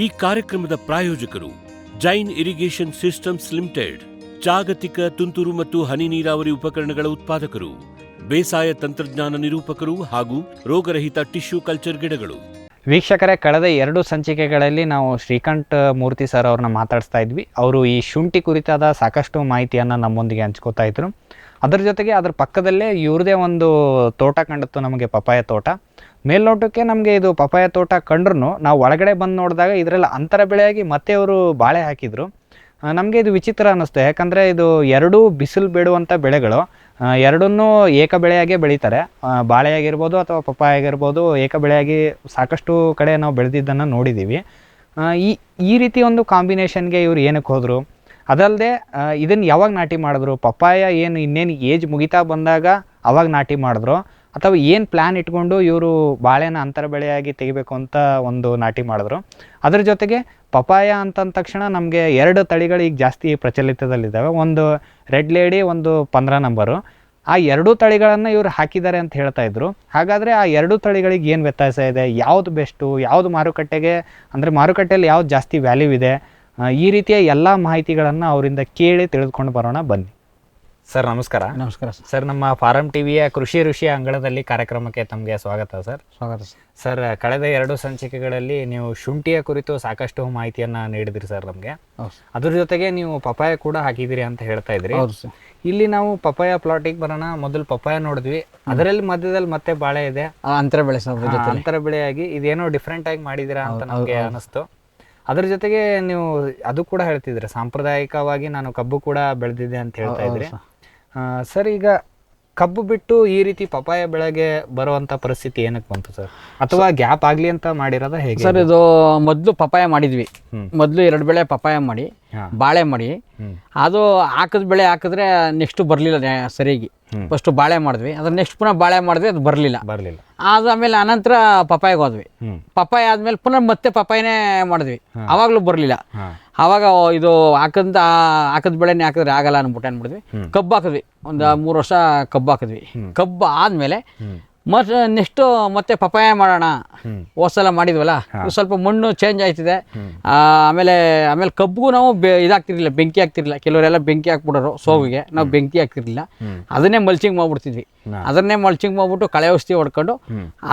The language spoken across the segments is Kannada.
ಈ ಕಾರ್ಯಕ್ರಮದ ಪ್ರಾಯೋಜಕರು ಜೈನ್ ಇರಿಗೇಷನ್ ಸಿಸ್ಟಮ್ಸ್ ಲಿಮಿಟೆಡ್, ಜಾಗತಿಕ ತುಂತುರು ಮತ್ತು ಹನಿ ನೀರಾವರಿ ಉಪಕರಣಗಳ ಉತ್ಪಾದಕರು, ಬೇಸಾಯ ತಂತ್ರಜ್ಞಾನ ನಿರೂಪಕರು ಹಾಗೂ ರೋಗರಹಿತ ಟಿಶ್ಯೂ ಕಲ್ಚರ್ ಗಿಡಗಳು. ವೀಕ್ಷಕರೇ, ಕಳೆದ 2 ಸಂಚಿಕೆಗಳಲ್ಲಿ ನಾವು ಶ್ರೀಕಂಠ ಮೂರ್ತಿ ಸರ್ ಅವ್ರನ್ನ ಮಾತಾಡಿಸ್ತಾ ಇದ್ವಿ. ಅವರು ಈ ಶುಂಠಿ ಕುರಿತಾದ ಸಾಕಷ್ಟು ಮಾಹಿತಿಯನ್ನು ನಮ್ಮೊಂದಿಗೆ ಹಂಚ್ಕೋತಾ ಇದ್ರು. ಅದರ ಜೊತೆಗೆ ಅದರ ಪಕ್ಕದಲ್ಲೇ ಇವ್ರದೇ ಒಂದು ತೋಟ ಕಂಡಿತ್ತು ನಮಗೆ, ಪಪಾಯ ತೋಟ. ಮೇಲ್ನೋಟಕ್ಕೆ ನಮಗೆ ಇದು ಪಪಾಯ ತೋಟ ಕಂಡ್ರು ನಾವು ಒಳಗಡೆ ಬಂದು ನೋಡಿದಾಗ ಇದರಲ್ಲಿ ಅಂತರ ಬೆಳೆಯಾಗಿ ಮತ್ತೆ ಅವರು ಬಾಳೆ ಹಾಕಿದರು. ನಮಗೆ ಇದು ವಿಚಿತ್ರ ಅನ್ನಿಸ್ತು. ಯಾಕಂದರೆ ಇದು ಎರಡೂ ಬಿಸಿಲು ಬೇಡುವಂಥ ಬೆಳೆಗಳು, ಎರಡನ್ನೂ ಏಕ ಬೆಳೆಯಾಗೇ ಬೆಳೀತಾರೆ. ಬಾಳೆ ಆಗಿರ್ಬೋದು ಅಥವಾ ಪಪ್ಪಾಯ ಆಗಿರ್ಬೋದು, ಏಕ ಬೆಳೆಯಾಗಿ ಸಾಕಷ್ಟು ಕಡೆ ನಾವು ಬೆಳೆದಿದ್ದನ್ನು ನೋಡಿದ್ದೀವಿ. ಈ ರೀತಿ ಒಂದು ಕಾಂಬಿನೇಷನ್ಗೆ ಇವ್ರು ಏನಕ್ಕೆ ಹೋದರು? ಅದಲ್ಲದೆ ಇದನ್ನು ಯಾವಾಗ ನಾಟಿ ಮಾಡಿದ್ರು? ಪಪ್ಪಾಯ ಇನ್ನೇನು ಏಜ್ ಮುಗಿತಾ ಬಂದಾಗ ಅವಾಗ ನಾಟಿ ಮಾಡಿದ್ರು, ಅಥವಾ ಏನು ಪ್ಲ್ಯಾನ್ ಇಟ್ಕೊಂಡು ಇವರು ಬಾಳೆನ ಅಂತರ ಬೆಳೆಯಾಗಿ ತೆಗಿಬೇಕು ಅಂತ ಒಂದು ನಾಟಿ ಮಾಡಿದ್ರು? ಅದರ ಜೊತೆಗೆ ಪಪಾಯ ಅಂತಂದ ತಕ್ಷಣ ನಮಗೆ 2 ತಳಿಗಳು ಈಗ ಜಾಸ್ತಿ ಪ್ರಚಲಿತದಲ್ಲಿದ್ದಾವೆ. ಒಂದು ರೆಡ್ ಲೇಡಿ, ಒಂದು 15 ನಂಬರು. ಆ 2 ತಳಿಗಳನ್ನು ಇವರು ಹಾಕಿದ್ದಾರೆ ಅಂತ ಹೇಳ್ತಾ ಇದ್ರು. ಹಾಗಾದರೆ ಆ 2 ತಳಿಗಳಿಗೆ ಏನು ವ್ಯತ್ಯಾಸ ಇದೆ? ಯಾವುದು ಬೆಸ್ಟು? ಯಾವುದು ಮಾರುಕಟ್ಟೆಗೆ, ಅಂದರೆ ಮಾರುಕಟ್ಟೆಯಲ್ಲಿ ಯಾವ್ದು ಜಾಸ್ತಿ ವ್ಯಾಲ್ಯೂ ಇದೆ? ಈ ರೀತಿಯ ಎಲ್ಲ ಮಾಹಿತಿಗಳನ್ನು ಅವರಿಂದ ಕೇಳಿ ತಿಳಿದುಕೊಂಡು ಬರೋಣ, ಬನ್ನಿ. ಸರ್ ನಮಸ್ಕಾರ. ನಮಸ್ಕಾರ ಸರ್, ನಮ್ಮ ಫಾರಂ ಟಿವಿಯ ಕೃಷಿ ಋಷಿಯ ಅಂಗಳದಲ್ಲಿ ಕಾರ್ಯಕ್ರಮಕ್ಕೆ ತಮಗೆ ಸ್ವಾಗತ ಸರ್. ಸ್ವಾಗತ ಸರ್, ಕಳೆದ 2 ಸಂಚಿಕೆಗಳಲ್ಲಿ ನೀವು ಶುಂಠಿಯ ಕುರಿತು ಸಾಕಷ್ಟು ಮಾಹಿತಿಯನ್ನು ನೀಡಿದ್ರಿ ಸರ್ ನಮಗೆ. ಅದ್ರ ಜೊತೆಗೆ ನೀವು ಪಪಾಯ ಕೂಡ ಹಾಕಿದಿರಿ ಅಂತ ಹೇಳ್ತಾ ಇದ್ರಿ. ಇಲ್ಲಿ ನಾವು ಪಪಾಯ ಪ್ಲಾಟಿಗೆ ಬರೋಣ. ಮೊದಲು ಪಪಾಯ ನೋಡಿದ್ವಿ, ಅದರಲ್ಲಿ ಮಧ್ಯದಲ್ಲಿ ಮತ್ತೆ ಬಾಳೆ ಇದೆ, ಅಂತರ ಬೆಳೆ ಸರ್. ಅಂತರ ಬೆಳೆಯಾಗಿ ಇದೇನೋ ಡಿಫ್ರೆಂಟ್ ಆಗಿ ಮಾಡಿದಿರಾ ಅಂತ ನಮಗೆ ಅನಿಸ್ತು. ಅದ್ರ ಜೊತೆಗೆ ನೀವು ಅದು ಕೂಡ ಹೇಳ್ತಿದ್ರೆ, ಸಾಂಪ್ರದಾಯಿಕವಾಗಿ ನಾನು ಕಬ್ಬು ಕೂಡ ಬೆಳೆದಿದ್ದೆ ಅಂತ ಹೇಳ್ತಾ ಇದ್ರಿ. ಸರ್, ಈಗ ಕಬ್ಬು ಬಿಟ್ಟು ಈ ರೀತಿ ಪಪಾಯ ಬೆಳೆಗೆ ಬರುವಂತ ಪರಿಸ್ಥಿತಿ ಏನಕ್ಕೆ ಬಂತು ಸರ್? ಅಥವಾ ಗ್ಯಾಪ್ ಆಗ್ಲಿ ಅಂತ ಮಾಡಿರೋದ ಹೇಗೆ ಸರ್? ಇದು ಮೊದಲು ಪಪಾಯ ಮಾಡಿದ್ವಿ. ಮೊದಲು 2 ಬೆಳೆ ಪಪಾಯ ಮಾಡಿ, ಬಾಳೆ ಮಾಡಿ, ಅದು ಹಾಕಿದ ಬೆಳೆ ಹಾಕಿದ್ರೆ ನೆಕ್ಸ್ಟ್ ಬರಲಿಲ್ಲ ಸರಿಯಾಗಿ. ಫಸ್ಟ್ ಬಾಳೆ ಮಾಡಿದ್ವಿ, ಅದ್ರ ನೆಕ್ಸ್ಟ್ ಪುನಃ ಬಾಳೆ ಮಾಡಿದ್ವಿ, ಅದು ಬರಲಿಲ್ಲ. ಅದು ಆಮೇಲೆ ಅನಂತರ ಪಪಾಯಗೆ ಹೋದ್ವಿ. ಪಪಾಯ ಆದ್ಮೇಲೆ ಪುನಃ ಮತ್ತೆ ಪಪಾಯನೇ ಮಾಡಿದ್ವಿ, ಅವಾಗಲೂ ಬರಲಿಲ್ಲ. ಆವಾಗ ಇದು ಹಾಕಿದ ಬೆಳೆನೇ ಹಾಕಿದ್ರೆ ಆಗಲ್ಲ ಅಂದ್ಬಿಟ್ವಿ. ಕಬ್ಬು ಹಾಕಿದ್ವಿ, ಒಂದು 3 ವರ್ಷ ಕಬ್ಬು ಹಾಕಿದ್ವಿ. ಕಬ್ಬು ಆದ್ಮೇಲೆ ಮತ್ತೆ ನೆಕ್ಸ್ಟ್ ಮತ್ತೆ ಪಪಾಯ ಮಾಡೋಣ. ಹೋದ್ಸಲ ಮಾಡಿದ್ವಲ್ಲ, ಸ್ವಲ್ಪ ಮಣ್ಣು ಚೇಂಜ್ ಆಯ್ತಿದೆ. ಆಮೇಲೆ ಕಬ್ಬಿಗೂ ನಾವು ಇದಾಗ್ತಿರ್ಲಿಲ್ಲ, ಬೆಂಕಿ ಹಾಕ್ತಿರ್ಲಿಲ್ಲ. ಕೆಲವರೆಲ್ಲ ಬೆಂಕಿ ಹಾಕ್ಬಿಡೋರು ಸೋವಿಗೆ, ನಾವು ಬೆಂಕಿ ಹಾಕ್ತಿರ್ಲಿಲ್ಲ. ಅದನ್ನೇ ಮಲ್ಚಿಂಗ್ ಮಾಡ್ಬಿಡ್ತಿದ್ವಿ. ಅದನ್ನೇ ಮಲ್ಚಿಂಗ್ ಮಾಡ್ಬಿಟ್ಟು ಕಳೆ ಔಷಧಿ ಹೊಡ್ಕೊಂಡು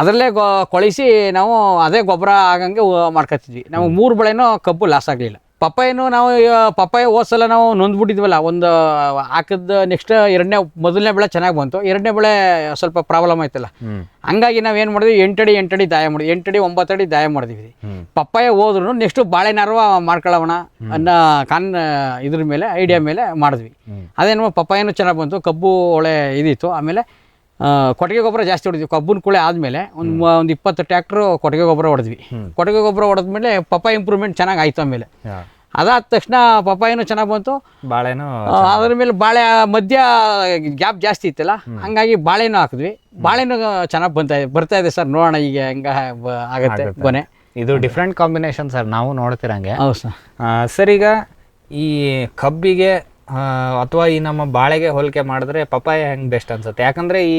ಅದರಲ್ಲೇ ಕೊಳಿಸಿ ನಾವು ಅದೇ ಗೊಬ್ಬರ ಆಗಂಗೆ ಮಾಡ್ಕೊತಿದ್ವಿ. ನಾವು 3 ಬೆಳೆನೂ ಕಬ್ಬು ಲಾಸ್ ಆಗಲಿಲ್ಲ. ಪಪ್ಪಾಯನು ನಾವು ಪಪ್ಪಾಯ ಹೋದ್ಸಲ ನಾವು ನೊಂದ್ಬಿಟ್ಟಿದ್ವಲ್ಲ, ಒಂದು ಹಾಕಿದ ನೆಕ್ಸ್ಟ್ ಮೊದಲನೇ ಬೆಳೆ ಚೆನ್ನಾಗಿ ಬಂತು, 2ನೇ ಬೆಳೆ ಸ್ವಲ್ಪ ಪ್ರಾಬ್ಲಮ್ ಆಯ್ತಲ್ಲ. ಹಂಗಾಗಿ ನಾವು ಏನು ಮಾಡಿದ್ವಿ, 8 ಅಡಿ ದಾಯ ಮಾಡಿದ್ವಿ, 8 ಅಡಿ 9 ಅಡಿ ದಾಯ ಮಾಡಿದ್ವಿ. ಪಪ್ಪಾಯ ಹೋದ್ರು ನೆಕ್ಸ್ಟ್ ಬಾಳೆನಾರುವ ಮಾಡ್ಕೊಳ್ಳೋಣ ಅನ್ನೋ ಇದ್ರ ಮೇಲೆ ಐಡಿಯಾ ಮೇಲೆ ಮಾಡಿದ್ವಿ. ಅದೇನು ಪಪ್ಪಾಯನು ಚೆನ್ನಾಗಿ ಬಂತು, ಕಬ್ಬು ಒಳ್ಳೆ ಇದಿತ್ತು. ಆಮೇಲೆ ಕೊಟ್ಟಿಗೆ ಗೊಬ್ಬರ ಜಾಸ್ತಿ ಹೊಡೆದ್ವಿ. ಕಬ್ಬನ ಕುಳೆ ಆದಮೇಲೆ ಒಂದು 20 ಟ್ರ್ಯಾಕ್ಟ್ರು ಕೊಟ್ಟಿಗೆ ಗೊಬ್ಬರ ಹೊಡೆದ್ವಿ. ಕೊಟ್ಟಿಗೆ ಗೊಬ್ಬರ ಹೊಡೆದ್ಮೇಲೆ ಪಪ್ಪಾಯ ಇಂಪ್ರೂವ್ಮೆಂಟ್ ಚೆನ್ನಾಗಿ ಆಯ್ತು. ಆಮೇಲೆ ಅದಾದ ತಕ್ಷಣ ಪಪ್ಪಾಯನು ಚೆನ್ನಾಗಿ ಬಂತು, ಬಾಳೆನೂ. ಅದ್ರ ಮೇಲೆ ಬಾಳೆ ಮಧ್ಯ ಗ್ಯಾಪ್ ಜಾಸ್ತಿ ಇತ್ತಲ್ಲ, ಹಂಗಾಗಿ ಬಾಳೆನೂ ಹಾಕಿದ್ವಿ. ಬಾಳೆನೂ ಚೆನ್ನಾಗಿ ಬರ್ತಾ ಇದೆ ಸರ್. ನೋಡೋಣ ಈಗ ಹೆಂಗ ಆಗುತ್ತೆ ಕೊನೆ. ಇದು ಡಿಫ್ರೆಂಟ್ ಕಾಂಬಿನೇಷನ್ ಸರ್, ನಾವು ನೋಡ್ತಿರಂಗೆ. ಹೌದು ಸರ್. ಸರ್, ಈಗ ಈ ಕಬ್ಬಿಗೆ ಅಥವಾ ಈ ನಮ್ಮ ಬಾಳೆಗೆ ಹೋಲಿಕೆ ಮಾಡಿದ್ರೆ ಪಪಾಯ ಹೆಂಗ್ ಬೆಸ್ಟ್ ಅನ್ಸುತ್ತೆ? ಯಾಕಂದ್ರೆ ಈ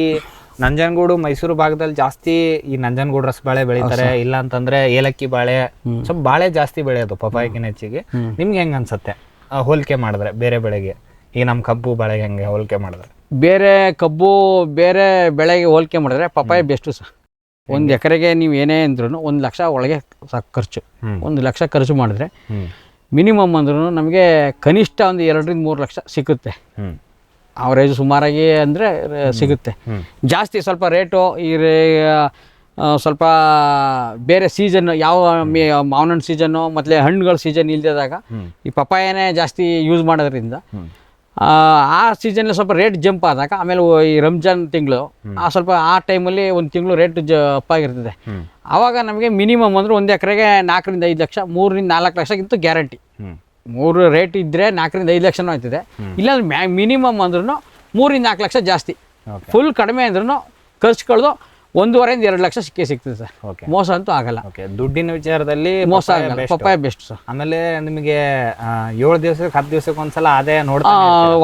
ನಂಜನಗೂಡು ಮೈಸೂರು ಭಾಗದಲ್ಲಿ ಜಾಸ್ತಿ ಈ ನಂಜನಗೂಡು ರಸಬಾಳೆ ಬೆಳೀತಾರೆ, ಇಲ್ಲ ಅಂತಂದ್ರೆ ಏಲಕ್ಕಿ ಬಾಳೆ, ಸ್ವಲ್ಪ ಬಾಳೆ ಜಾಸ್ತಿ ಬೆಳೆಯೋದು ಪಪಾಯಕ್ಕಿಂತ ಹೆಚ್ಚಿಗೆ. ನಿಮ್ಗೆ ಹೆಂಗ್ ಅನ್ಸುತ್ತೆ ಹೋಲಿಕೆ ಮಾಡಿದ್ರೆ ಬೇರೆ ಬೆಳೆಗೆ? ಈಗ ನಮ್ಮ ಕಬ್ಬು ಬಾಳೆಗೆ ಹೆಂಗೆ ಹೋಲಿಕೆ ಮಾಡಿದ್ರೆ? ಬೇರೆ ಕಬ್ಬು ಬೇರೆ ಬೆಳೆಗೆ ಹೋಲಿಕೆ ಮಾಡಿದ್ರೆ ಪಪಾಯ ಬೆಸ್ಟು ಸರ್. 1 ಎಕರೆಗೆ ನೀವು ಏನೇ ಅಂದ್ರೂ 1 ಲಕ್ಷ ಒಳಗೆ ಖರ್ಚು. 1 ಲಕ್ಷ ಖರ್ಚು ಮಾಡಿದ್ರೆ ಮಿನಿಮಮ್ ಅಂದ್ರೂ ನಮಗೆ ಕನಿಷ್ಠ ಒಂದು 2-3 ಲಕ್ಷ ಸಿಗುತ್ತೆ. ಅವರೇಜ್ ಸುಮಾರಾಗಿ ಅಂದರೆ ಸಿಗುತ್ತೆ. ಜಾಸ್ತಿ ಸ್ವಲ್ಪ ರೇಟು ಸ್ವಲ್ಪ ಬೇರೆ ಸೀಸನ್, ಯಾವ ಮಾವಿನ ಸೀಸನ್ನು ಮತ್ತು ಹಣ್ಣುಗಳ ಸೀಸನ್ ಇಲ್ದಿದಾಗ ಈ ಪಪಾಯನೇ ಜಾಸ್ತಿ ಯೂಸ್ ಮಾಡೋದ್ರಿಂದ ಆ ಸೀಸನಲ್ಲಿ ಸ್ವಲ್ಪ ರೇಟ್ ಜಂಪ್ ಆದಾಗ, ಆಮೇಲೆ ಈ ರಂಜಾನ್ ತಿಂಗಳು ಸ್ವಲ್ಪ ಆ ಟೈಮಲ್ಲಿ 1 ತಿಂಗಳು ರೇಟ್ ಅಪ್ ಆಗಿರ್ತದೆ. ಆವಾಗ ನಮಗೆ ಮಿನಿಮಮ್ ಅಂದ್ರೆ 1 ಎಕರೆಗೆ 4-5 ಲಕ್ಷ, 3-4 ಲಕ್ಷಕ್ಕಿಂತ ಗ್ಯಾರಂಟಿ. 3 ರೇಟ್ ಇದ್ದರೆ 4-5 ಲಕ್ಷನೂ ಆಯ್ತದೆ. ಇಲ್ಲಾಂದ್ರೆ ಮಿನಿಮಮ್ ಅಂದ್ರೂ 3-4 ಲಕ್ಷ ಜಾಸ್ತಿ. ಫುಲ್ ಕಡಿಮೆ ಅಂದ್ರೂ ಖರ್ಚು ಕಳೆದು 1.5-2 ಲಕ್ಷ ಸಿಗ್ತದೆ ಸರ್. ಮೋಸ ಅಂತೂ ಆಗಲ್ಲ. ದುಡ್ಡಿನ ವಿಚಾರದಲ್ಲಿ ಮೋಸ ಆಗಲ್ಲ, ಪಪ್ಪಾಯ ಬೆಸ್ಟ್ ಸರ್. ಆಮೇಲೆ ನಿಮಗೆ 7 ದಿವಸಕ್ಕೆ 10 ದಿವಸಕ್ಕೆ ಒಂದ್ಸಲ ಆದಾಯ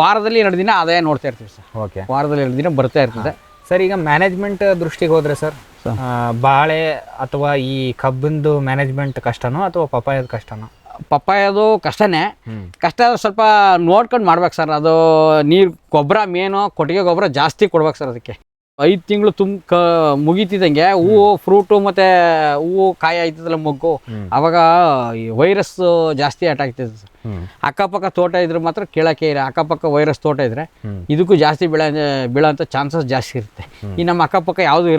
ವಾರದಲ್ಲಿ 2 ದಿನ ಆದಾಯ ನೋಡ್ತಾ ಇರ್ತೀವಿ ಸರ್. ವಾರದಲ್ಲಿ 2 ದಿನ ಬರ್ತಾ ಇರ್ತದೆ ಸರ್. ಈಗ ಮ್ಯಾನೇಜ್ಮೆಂಟ್ ದೃಷ್ಟಿಗೆ ಹೋದ್ರೆ ಸರ್, ಬಾಳೆ ಅಥವಾ ಈ ಕಬ್ಬಿಂದು ಮ್ಯಾನೇಜ್ಮೆಂಟ್ ಕಷ್ಟನೋ ಅಥವಾ ಪಪಾಯದ ಕಷ್ಟನೋ? ಪಪ್ಪಾಯದು ಕಷ್ಟನೇ. ಕಷ್ಟ ಸ್ವಲ್ಪ ನೋಡ್ಕೊಂಡು ಮಾಡ್ಬೇಕು ಸರ್. ಅದು ನೀರು ಗೊಬ್ಬರ ಮೇನು ಕೊಟ್ಟಿಗೆ ಗೊಬ್ಬರ ಜಾಸ್ತಿ ಕೊಡ್ಬೇಕು ಸರ್. ಅದಕ್ಕೆ 5 ತಿಂಗಳು ಮುಗಿತಿದ್ದಂಗೆ ಹೂವು ಫ್ರೂಟು ಮತ್ತು ಹೂವು ಕಾಯಿ ಆಯ್ತದಲ್ಲ ಮೊಗ್ಗು, ಅವಾಗ ವೈರಸ್ ಜಾಸ್ತಿ ಅಟ್ಯಾಕ್ ಆಗ್ತದೆ ಸರ್. ಅಕ್ಕಪಕ್ಕ ತೋಟ ಇದ್ರೆ ಮಾತ್ರ ಕೇಳೋಕ್ಕೆ ಇಲ್ಲ. ಅಕ್ಕಪಕ್ಕ ವೈರಸ್ ತೋಟ ಇದ್ರೆ ಇದಕ್ಕೂ ಜಾಸ್ತಿ ಬೀಳೋಂಥ ಚಾನ್ಸಸ್ ಜಾಸ್ತಿ ಇರುತ್ತೆ. ಈ ನಮ್ಮ ಅಕ್ಕಪಕ್ಕ ಯಾವುದು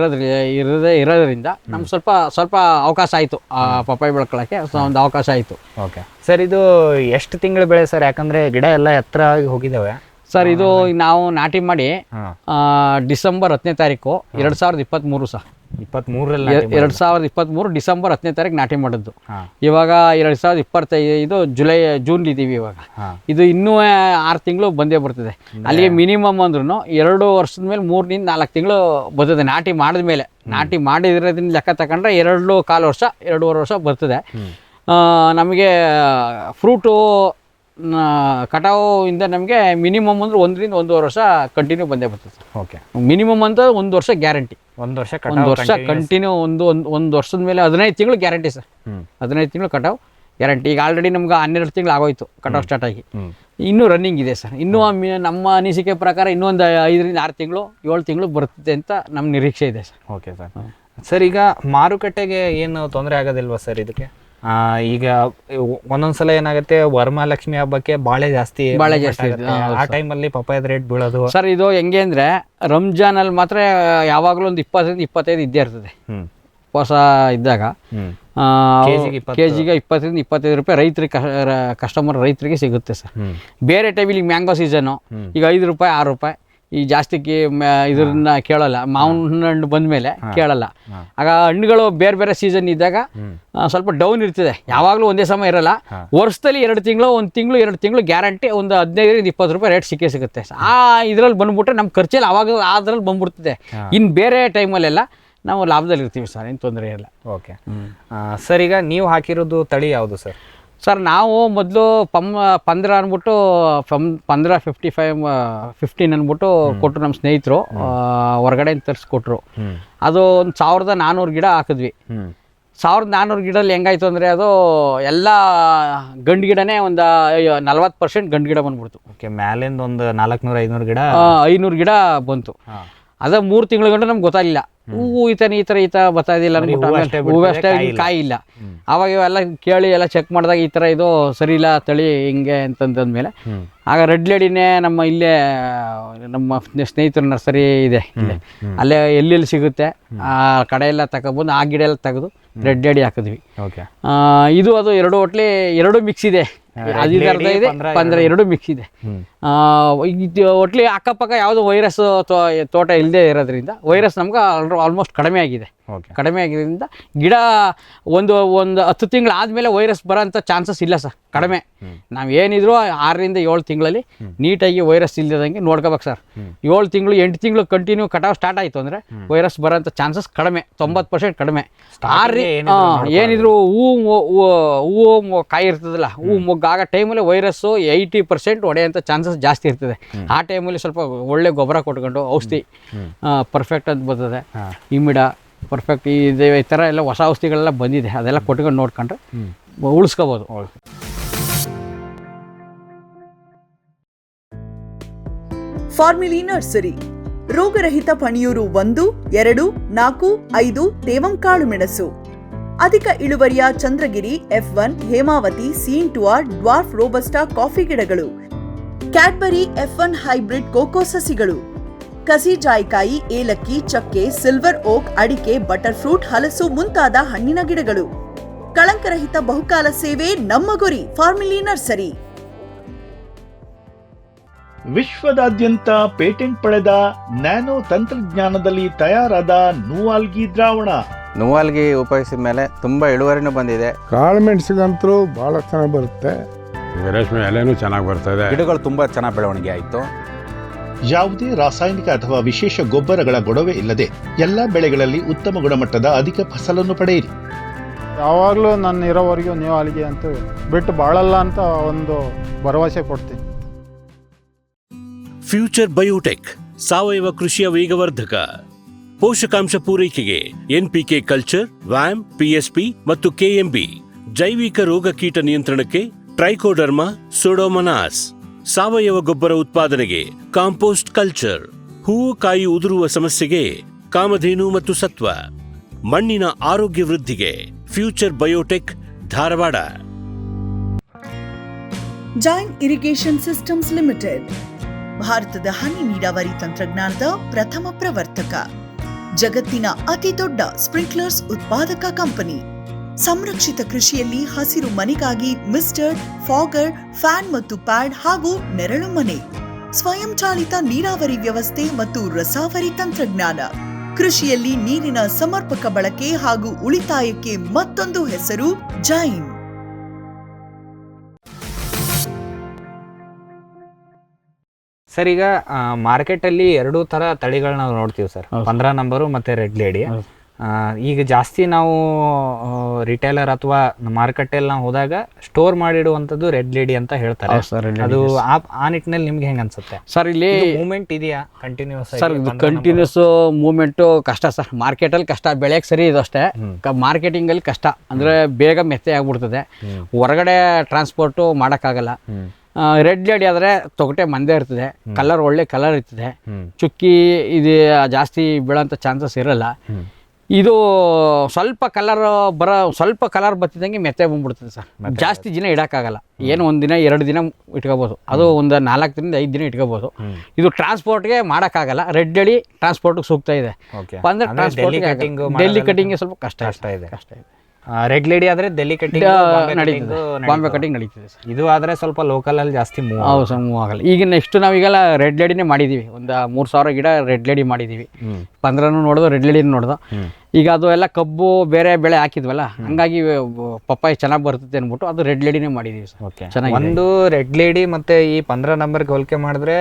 ಇರೋದ್ರಿಂದ ನಮ್ಗೆ ಸ್ವಲ್ಪ ಅವಕಾಶ ಆಯಿತು ಪಪ್ಪಾಯ ಬೆಳ್ಕೊಳ್ಳೋಕ್ಕೆ ಒಂದು ಅವಕಾಶ ಆಯಿತು. ಓಕೆ ಸರ್, ಇದು ಎಷ್ಟು ತಿಂಗಳು ಬೆಳೆ ಸರ್? ಯಾಕಂದರೆ ಗಿಡ ಎಲ್ಲ ಎತ್ತರ ಆಗಿ ಹೋಗಿದ್ದಾವೆ ಸರ್. ಇದು ನಾವು ನಾಟಿ ಮಾಡಿ ಡಿಸೆಂಬರ್ 10ನೇ ತಾರೀಕು 2023 ಸರ್. 2023 ಡಿಸೆಂಬರ್ 10ನೇ ತಾರೀಕು ನಾಟಿ ಮಾಡಿದ್ದು. ಇವಾಗ 2025 ಜೂನ್ ಇದ್ದೀವಿ ಇವಾಗ. ಇದು ಇನ್ನೂ 6 ತಿಂಗಳು ಬಂದೇ ಬರ್ತದೆ. ಅಲ್ಲಿಗೆ ಮಿನಿಮಮ್ ಅಂದ್ರೂ 2 ವರ್ಷದ ಮೇಲೆ 3 ರಿಂದ 4 ತಿಂಗಳು ಬರ್ತದೆ ನಾಟಿ ಮಾಡಿದ ಮೇಲೆ. ನಾಟಿ ಮಾಡಿರೋದ್ರಿಂದ ಲೆಕ್ಕ ತಗೊಂಡ್ರೆ 2.25 ವರ್ಷ 2.5 ವರ್ಷ ಬರ್ತದೆ. ನಮಗೆ ಫ್ರೂಟು ಕಟಾವು ಇಂದ ನಮಗೆ ಮಿನಿಮಮ್ ಅಂದ್ರೆ 1 ರಿಂದ 1.5 ವರ್ಷ ಕಂಟಿನ್ಯೂ ಬಂದೇ ಬರ್ತದೆ. ಓಕೆ, ಮಿನಿಮಮ್ ಅಂತ 1 ವರ್ಷ ಗ್ಯಾರಂಟಿ. 1 ವರ್ಷ ಕಂಟಿನ್ಯೂ ಒಂದು ವರ್ಷದ ಮೇಲೆ 15 ತಿಂಗಳು ಗ್ಯಾರಂಟಿ ಸರ್. 15 ತಿಂಗಳು ಕಟಾವು ಗ್ಯಾರಂಟಿ. ಈಗ ಆಲ್ರೆಡಿ ನಮ್ಗೆ 12 ತಿಂಗಳು ಆಗೋಯ್ತು ಕಟಾವು ಸ್ಟಾರ್ಟ್ ಆಗಿ. ಇನ್ನೂ ರನ್ನಿಂಗ್ ಇದೆ ಸರ್. ಇನ್ನೂ ನಮ್ಮ ಅನಿಸಿಕೆ ಪ್ರಕಾರ ಇನ್ನೊಂದು 5 ರಿಂದ 6 ತಿಂಗಳು 7 ತಿಂಗಳು ಬರ್ತದೆ ಅಂತ ನಮ್ಮ ನಿರೀಕ್ಷೆ ಇದೆ ಸರ್. Okay sir. ಸರ್, ಈಗ ಮಾರುಕಟ್ಟೆಗೆ ಏನು ತೊಂದರೆ ಆಗೋದಿಲ್ವಾ ಸರ್ ಇದಕ್ಕೆ? ಈಗ ಒಂದೊಂದ್ಸಲ ಏನಾಗುತ್ತೆ, ವರಮಹಾಲಕ್ಷ್ಮಿ ಹಬ್ಬಕ್ಕೆ ಬಾಳೆ ಜಾಸ್ತಿ ಆ ಟೈಮಲ್ಲಿ ಪಪ್ಪಾಯದ ರೇಟ್ ಬೀಳೋದು ಸರ್. ಇದು ಹೆಂಗೆ ಅಂದರೆ ರಂಜಾನ್ ಅಲ್ಲಿ ಮಾತ್ರ ಯಾವಾಗಲೂ ಒಂದು 20 ರಿಂದ 25 ಇದ್ದೇ ಇರ್ತದೆ. ಹೊಸ ಇದ್ದಾಗ ಕೆಜಿಗೆ 20 ರಿಂದ 25 ರೂಪಾಯಿ ರೈತರಿಗೆ ರೈತರಿಗೆ ಸಿಗುತ್ತೆ ಸರ್. ಬೇರೆ ಟೈಮಿಗೆ ಮ್ಯಾಂಗೋ ಸೀಸನ್ನು ಈಗ 5 ರೂಪಾಯಿ 6 ರೂಪಾಯಿ ಈ ಜಾಸ್ತಿ ಇದನ್ನ ಕೇಳಲ್ಲ. ಮಾವಿನ ಹಣ್ಣು ಬಂದಮೇಲೆ ಕೇಳಲ್ಲ. ಆಗ ಹಣ್ಣುಗಳು ಬೇರೆ ಬೇರೆ ಸೀಸನ್ ಇದ್ದಾಗ ಸ್ವಲ್ಪ ಡೌನ್ ಇರ್ತದೆ. ಯಾವಾಗಲೂ ಒಂದೇ ಸಮಯ ಇರಲ್ಲ. ವರ್ಷದಲ್ಲಿ 2 ತಿಂಗಳು 1 ತಿಂಗಳು 2 ತಿಂಗಳು ಗ್ಯಾರಂಟಿ ಒಂದು 15 ರಿಂದ 20 ರೂಪಾಯಿ ರೇಟ್ ಸಿಗುತ್ತೆ. ಆ ಇದರಲ್ಲಿ ಬಂದ್ಬಿಟ್ರೆ ನಮ್ಮ ಖರ್ಚಲ್ಲಿ ಅವಾಗ ಅದ್ರಲ್ಲಿ ಬಂದ್ಬಿಡ್ತದೆ. ಇನ್ನು ಬೇರೆ ಟೈಮಲ್ಲೆಲ್ಲ ನಾವು ಲಾಭದಲ್ಲಿ ಇರ್ತೀವಿ ಸರ್, ಏನು ತೊಂದರೆ ಇಲ್ಲ. ಓಕೆ ಸರ್, ಈಗ ನೀವು ಹಾಕಿರೋದು ತಳಿ ಯಾವುದು ಸರ್? ಸರ್, ನಾವು ಮೊದಲು 15 ಅಂದ್ಬಿಟ್ಟು 15 ಅಂದ್ಬಿಟ್ಟು ಕೊಟ್ಟರು ನಮ್ಮ ಸ್ನೇಹಿತರು, ಹೊರಗಡೆ ತರಿಸ್ಕೊಟ್ರು. ಅದು ಒಂದು 1400 ಗಿಡ ಹಾಕಿದ್ವಿ. 1400 ಗಿಡದಲ್ಲಿ ಹೆಂಗಾಯ್ತು ಅಂದರೆ ಅದು ಎಲ್ಲ ಗಂಡು ಗಿಡನೇ ಒಂದು 40% ಗಂಡು ಗಿಡ ಬಂದ್ಬಿಡ್ತು. ಓಕೆ, ಮ್ಯಾಲಿಂದ ಒಂದು 400-500 ಗಿಡ 500 ಗಿಡ ಬಂತು. ಅದ 3 ತಿಂಗಳ ಗಂಟೆ ನಮ್ಗೆ ಗೊತ್ತಾಗಲಿಲ್ಲ. ಹೂವು ಈ ಥರ ಬರ್ತಾ ಇದಿಲ್ಲ ಅಂದ್ಬಿಟ್ಟು ಹೂವು ಅಷ್ಟೇ, ಕಾಯಿ ಇಲ್ಲ. ಆವಾಗ ಇವೆಲ್ಲ ಕೇಳಿ ಎಲ್ಲ ಚೆಕ್ ಮಾಡಿದಾಗ ಈ ಥರ ಇದು ಸರಿ ಇಲ್ಲ ತಳಿ ಹಿಂಗೆ ಅಂತಂದ್ಮೇಲೆ ಆಗ ರೆಡ್ ಲೇಡಿನೇ ಇಲ್ಲೇ ನಮ್ಮ ಸ್ನೇಹಿತರ ನರ್ಸರಿ ಇದೆ ಇಲ್ಲೇ, ಅಲ್ಲೇ ಎಲ್ಲೆಲ್ಲಿ ಸಿಗುತ್ತೆ ಆ ಕಡೆ ಎಲ್ಲ ತಗೊಬಂದು ಆ ಗಿಡ ಎಲ್ಲ ತೆಗೆದು ರೆಡ್ ಲೇಡಿ ಹಾಕಿದ್ವಿ. ಇದು ಅದು ಎರಡು ಮಿಕ್ಸ್ ಇದೆ. 15 ಇದೆ 2 ಮಿಕ್ಸ್ ಇದೆ. ಒಟ್ಲಿ ಅಕ್ಕಪಕ್ಕ ಯಾವುದು ವೈರಸ್ ತೋಟ ಇಲ್ಲದೆ ಇರೋದ್ರಿಂದ ವೈರಸ್ ನಮ್ಗೆ ಆಲ್ಮೋಸ್ಟ್ ಕಡಿಮೆ ಆಗಿದೆ. ಆಗಿರೋದ್ರಿಂದ ಗಿಡ ಒಂದು 10 ತಿಂಗಳು ಆದಮೇಲೆ ವೈರಸ್ ಬರೋಂಥ ಚಾನ್ಸಸ್ ಇಲ್ಲ ಸರ್, ಕಡಿಮೆ. ನಾವು ಏನಿದ್ರು 6 ರಿಂದ 7 ತಿಂಗಳಲ್ಲಿ ನೀಟಾಗಿ ವೈರಸ್ ಇಲ್ಲದಂಗೆ ನೋಡ್ಕೋಬೇಕು ಸರ್. 7 ತಿಂಗಳು 8 ತಿಂಗಳು ಕಂಟಿನ್ಯೂ ಕಟಾವು ಸ್ಟಾರ್ಟ್ ಆಯಿತು ಅಂದರೆ ವೈರಸ್ ಬರೋಂಥ ಚಾನ್ಸಸ್ ಕಡಿಮೆ, 90% ಕಡಿಮೆ. ಏನಿದ್ರು ಹೂವು ಕಾಯಿ ಇರ್ತದಲ್ಲ, ಹೂವು ಮೊಗ್ಗಾಗ ಟೈಮಲ್ಲಿ ವೈರಸ್ಸು 80% ಹೊಡೆಯೋಂಥ ಚಾನ್ಸಸ್ ಜಾಸ್ತಿ ಇರ್ತದೆ. ಆ ಟೈಮಲ್ಲಿ ಸ್ವಲ್ಪ ಒಳ್ಳೆ ಗೊಬ್ಬರ ಕೊಟ್ಕೊಂಡು ಔಷಧಿ ಪರ್ಫೆಕ್ಟ್ ಅಂತ ಬರ್ತದೆ. ಇಮಿಡ ಪರ್ಫೆಕ್ಟ್ ಈ ಥರ ಎಲ್ಲ ಹೊಸ ಔಷಧಿಗಳೆಲ್ಲ ಬಂದಿದೆ, ಅದೆಲ್ಲ ಕೊಟ್ಕೊಂಡು ನೋಡ್ಕೊಂಡ್ರೆ ಉಳಿಸ್ಕೋಬೋದು. ಫಾರ್ಮಿಲಿ ನರ್ಸರಿ, ರೋಗರಹಿತ ಪಣಿಯೂರು 1, 2, 4, 5 ತೇವಂ ಕಾಳು ಮೆಣಸು, ಅಧಿಕ ಇಳುವರಿಯ ಚಂದ್ರಗಿರಿ F1, ಹೇಮಾವತಿ, ಸೀಂಟುಆರ್, ಡ್ವಾರ್ಫ್ ರೋಬಸ್ಟಾ ಕಾಫಿ ಗಿಡಗಳು, ಕ್ಯಾಡ್ಬರಿ F1 ಹೈಬ್ರಿಡ್ ಕೋಕೋ ಸಸಿಗಳು, ಕಸಿ ಜಾಯಿಕಾಯಿ, ಏಲಕ್ಕಿ, ಚಕ್ಕೆ, ಸಿಲ್ವರ್ ಓಕ್, ಅಡಿಕೆ, ಬಟರ್ ಫ್ರೂಟ್, ಹಲಸು ಮುಂತಾದ ಹಣ್ಣಿನ ಗಿಡಗಳು. ಕಳಂಕರಹಿತ ಬಹುಕಾಲ ಸೇವೆ ನಮ್ಮ ಗುರಿ. ಫಾರ್ಮಿಲಿ ನರ್ಸರಿ. ವಿಶ್ವದಾದ್ಯಂತ ಪೇಟೆಂಟ್ ಪಡೆದ ನ್ಯಾನೋ ತಂತ್ರಜ್ಞಾನದಲ್ಲಿ ತಯಾರಾದ ನೂವಾಲ್ಗಿ ದ್ರಾವಣ. ನೂವಾಲ್ಗಿ ಉಪಯೋಗಿಸಿದ ಮೇಲೆ ತುಂಬಾ ಇಳುವರಿನೂ ಬಂದಿದೆ. ಕಾಳು ಮೆಣಸಿಗಂತೂ ಬಹಳ ಚೆನ್ನಾಗಿ ಬರುತ್ತೆ. ರೇಷ್ಮೆ ಎಲೆನೂ ಚೆನ್ನಾಗಿ ಬರ್ತದೆ. ಗಿಡಗಳು ತುಂಬಾ ಚೆನ್ನಾಗಿ ಬೆಳವಣಿಗೆ ಆಯಿತು. ಯಾವುದೇ ರಾಸಾಯನಿಕ ಅಥವಾ ವಿಶೇಷ ಗೊಬ್ಬರಗಳ ಗೊಡವೆ ಇಲ್ಲದೆ ಎಲ್ಲ ಬೆಳೆಗಳಲ್ಲಿ ಉತ್ತಮ ಗುಣಮಟ್ಟದ ಅಧಿಕ ಫಸಲನ್ನು ಪಡೆಯಿರಿ. ಯಾವಾಗಲೂ ನನ್ನ ಇರೋವರೆಗೂ ನೀವು ಅಲ್ಲಿಗೆ ಅಂತ ಬಿಟ್ಟು ಬಾಳಲ್ಲ ಅಂತ ಒಂದು ಭರವಸೆ ಕೊಡ್ತೀನಿ. ಫ್ಯೂಚರ್ ಬಯೋಟೆಕ್, ಸಾವಯವ ಕೃಷಿಯ ವೇಗವರ್ಧಕ. ಪೋಷಕಾಂಶ ಪೂರೈಕೆಗೆ ಎನ್ಪಿಕೆ ಕಲ್ಚರ್, ವ್ಯಾಮ್, ಪಿಎಸ್ಪಿ ಮತ್ತು ಕೆಎಂಬಿ. ಜೈವಿಕ ರೋಗ ಕೀಟ ನಿಯಂತ್ರಣಕ್ಕೆ ಟ್ರೈಕೋಡರ್ಮಾ, ಸೂಡೋಮೊನಾಸ್. ಸಾವಯವ ಗೊಬ್ಬರ ಉತ್ಪಾದನೆಗೆ ಕಾಂಪೋಸ್ಟ್ ಕಲ್ಚರ್. ಹೂವು ಕಾಯಿ ಉದುರುವ ಸಮಸ್ಯೆಗೆ ಕಾಮಧೇನು ಮತ್ತು ಸತ್ವ. ಮಣ್ಣಿನ ಆರೋಗ್ಯ ವೃದ್ಧಿಗೆ future biotech, Dharwad. Jain irrigation systems limited ಭಾರತದ ಹನಿ ನೀರಾವರಿ ತಂತ್ರಜ್ಞಾನದ ಪ್ರಥಮ ಪ್ರವರ್ತಕ. ಜಗತ್ತಿನ ಅತಿ ದೊಡ್ಡ ಸ್ಪ್ರಿಂಕ್ಲರ್ಸ್ ಉತ್ಪಾದಕ ಕಂಪನಿ. ಸಂರಕ್ಷಿತ ಕೃಷಿಯಲ್ಲಿ ಹಸಿರು ಮನೆಗಾಗಿ ಮಿಸ್ಟರ್, ಫಾಗರ್, ಫ್ಯಾನ್ ಮತ್ತು ಪ್ಯಾಡ್ ಹಾಗೂ ನೆರಳು ಮನೆ. ಸ್ವಯಂ ಚಾಲಿತ ನೀರಾವರಿ ವ್ಯವಸ್ಥೆ ಮತ್ತು ರಸಾವರಿ ತಂತ್ರಜ್ಞಾನ. ಕೃಷಿಯಲ್ಲಿ ನೀರಿನ ಸಮರ್ಪಕ ಬಳಕೆ ಹಾಗೂ ಉಳಿತಾಯಕ್ಕೆ ಮತ್ತೊಂದು ಹೆಸರು ಜೈನ್. ಸರ್, ಈಗ ಮಾರ್ಕೆಟಲ್ಲಿ 2 ಥರ ತಳಿಗಳನ್ನ ನಾವು ನೋಡ್ತೀವಿ ಸರ್, 15 ನಂಬರು ಮತ್ತು ರೆಡ್ ಲೇಡಿ. ಈಗ ಜಾಸ್ತಿ ನಾವು ರಿಟೇಲರ್ ಅಥವಾ ಮಾರುಕಟ್ಟೆಯಲ್ಲಿ ನಾವು ಹೋದಾಗ ಸ್ಟೋರ್ ಮಾಡಿಡುವಂಥದ್ದು ರೆಡ್ ಲೇಡಿ ಅಂತ ಹೇಳ್ತಾರೆ. ಅದು ಆ ನಿಟ್ಟಿನಲ್ಲಿ ನಿಮ್ಗೆ ಹೆಂಗೆ ಅನ್ಸುತ್ತೆ ಸರ್? ಇಲ್ಲಿ ಮೂವ್ಮೆಂಟ್ ಇದೆಯಾ ಕಂಟಿನ್ಯೂಸ್? ಸರ್, ಇದು ಕಂಟಿನ್ಯೂಸ್ ಮೂವ್ಮೆಂಟು ಕಷ್ಟ ಸರ್. ಮಾರ್ಕೆಟಲ್ಲಿ ಕಷ್ಟ, ಬೆಳೆಯಕ್ಕೆ ಸರಿ ಇದು ಅಷ್ಟೇ. ಮಾರ್ಕೆಟಿಂಗಲ್ಲಿ ಕಷ್ಟ, ಅಂದರೆ ಬೇಗ ಮೆತ್ತೆ ಆಗ್ಬಿಡ್ತದೆ. ಹೊರಗಡೆ ಟ್ರಾನ್ಸ್ಪೋರ್ಟು ಮಾಡೋಕ್ಕಾಗಲ್ಲ. ರೆಡ್ ಲೇಡಿ ಆದರೆ ತೊಗಟೆ ಮಂದೆ ಇರ್ತದೆ, ಕಲರ್ ಒಳ್ಳೆ ಕಲರ್ ಇರ್ತದೆ, ಚುಕ್ಕಿ ಇದು ಜಾಸ್ತಿ ಬೀಳೋಂಥ ಚಾನ್ಸಸ್ ಇರಲ್ಲ. ಇದು ಸ್ವಲ್ಪ ಕಲರ್ ಬತ್ತಿದಂಗೆ ಮೆತ್ತೆ ಬಂದ್ಬಿಡ್ತದೆ ಸರ್. ಜಾಸ್ತಿ ದಿನ ಇಡೋಕ್ಕಾಗಲ್ಲ. ಏನು 1 ದಿನ 2 ದಿನ ಇಟ್ಕೋಬೋದು, ಅದು ಒಂದು 4 ದಿನದಿಂದ 5 ದಿನ ಇಟ್ಕೋಬೋದು. ಇದು ಟ್ರಾನ್ಸ್ಪೋರ್ಟ್ಗೆ ಮಾಡೋಕ್ಕಾಗಲ್ಲ. ರೆಡ್ ಲೇಡಿ ಟ್ರಾನ್ಸ್ಪೋರ್ಟ್ಗೆ ಸೂಕ್ತ ಇದೆ. ಅಂದರೆ ಟ್ರಾನ್ಸ್ಪೋರ್ಟ್ಗೆ ಡೆಲ್ಲಿ ಕಟಿಂಗ್ ಸ್ವಲ್ಪ ಕಷ್ಟ ಇದೆ. ರೆಡ್ ಲೇಡಿ ಆದರೆ ಡೆಲ್ಲಿ ಕಟಿಂಗ್ ನಡೀತದೆ, ಬಾಂಬೆ ಕಟಿಂಗ್ ನಡೀತದೆ ಸರ್. ಇದು ಆದರೆ ಸ್ವಲ್ಪ ಲೋಕಲಲ್ಲಿ ಜಾಸ್ತಿ ಹೌದು ಸರ್, ಮೂವ್ ಆಗಲ್ಲ. ಈಗ ನೆಕ್ಸ್ಟ್ ನಾವೀಗೆಲ್ಲ ರೆಡ್ ಲೇಡಿನೇ ಮಾಡಿದ್ದೀವಿ. ಒಂದು 3000 ಗಿಡ ರೆಡ್ ಲೇಡಿ ಮಾಡಿದ್ದೀವಿ. 15 ನೋಡೋದು, ರೆಡ್ ಲೇಡಿನ ನೋಡೋದು. ಈಗ ಅದು ಎಲ್ಲ ಕಬ್ಬು ಬೇರೆ ಬೆಳೆ ಹಾಕಿದ್ವಲ್ಲ, ಹಂಗಾಗಿ ಪಪ್ಪಾಯಿ ಚೆನ್ನಾಗಿ ಬರ್ತದೆ ಅಂದ್ಬಿಟ್ಟು ಅದು ರೆಡ್ ಲೇಡಿನೇ ಮಾಡಿದ್ದೀವಿ ಸರ್. ಓಕೆ, ಚೆನ್ನಾಗಿ. ಒಂದು ರೆಡ್ ಲೇಡಿ ಮತ್ತು ಈ 15 ನಂಬರ್ಗೆ ಹೋಲಿಕೆ ಮಾಡಿದ್ರೆ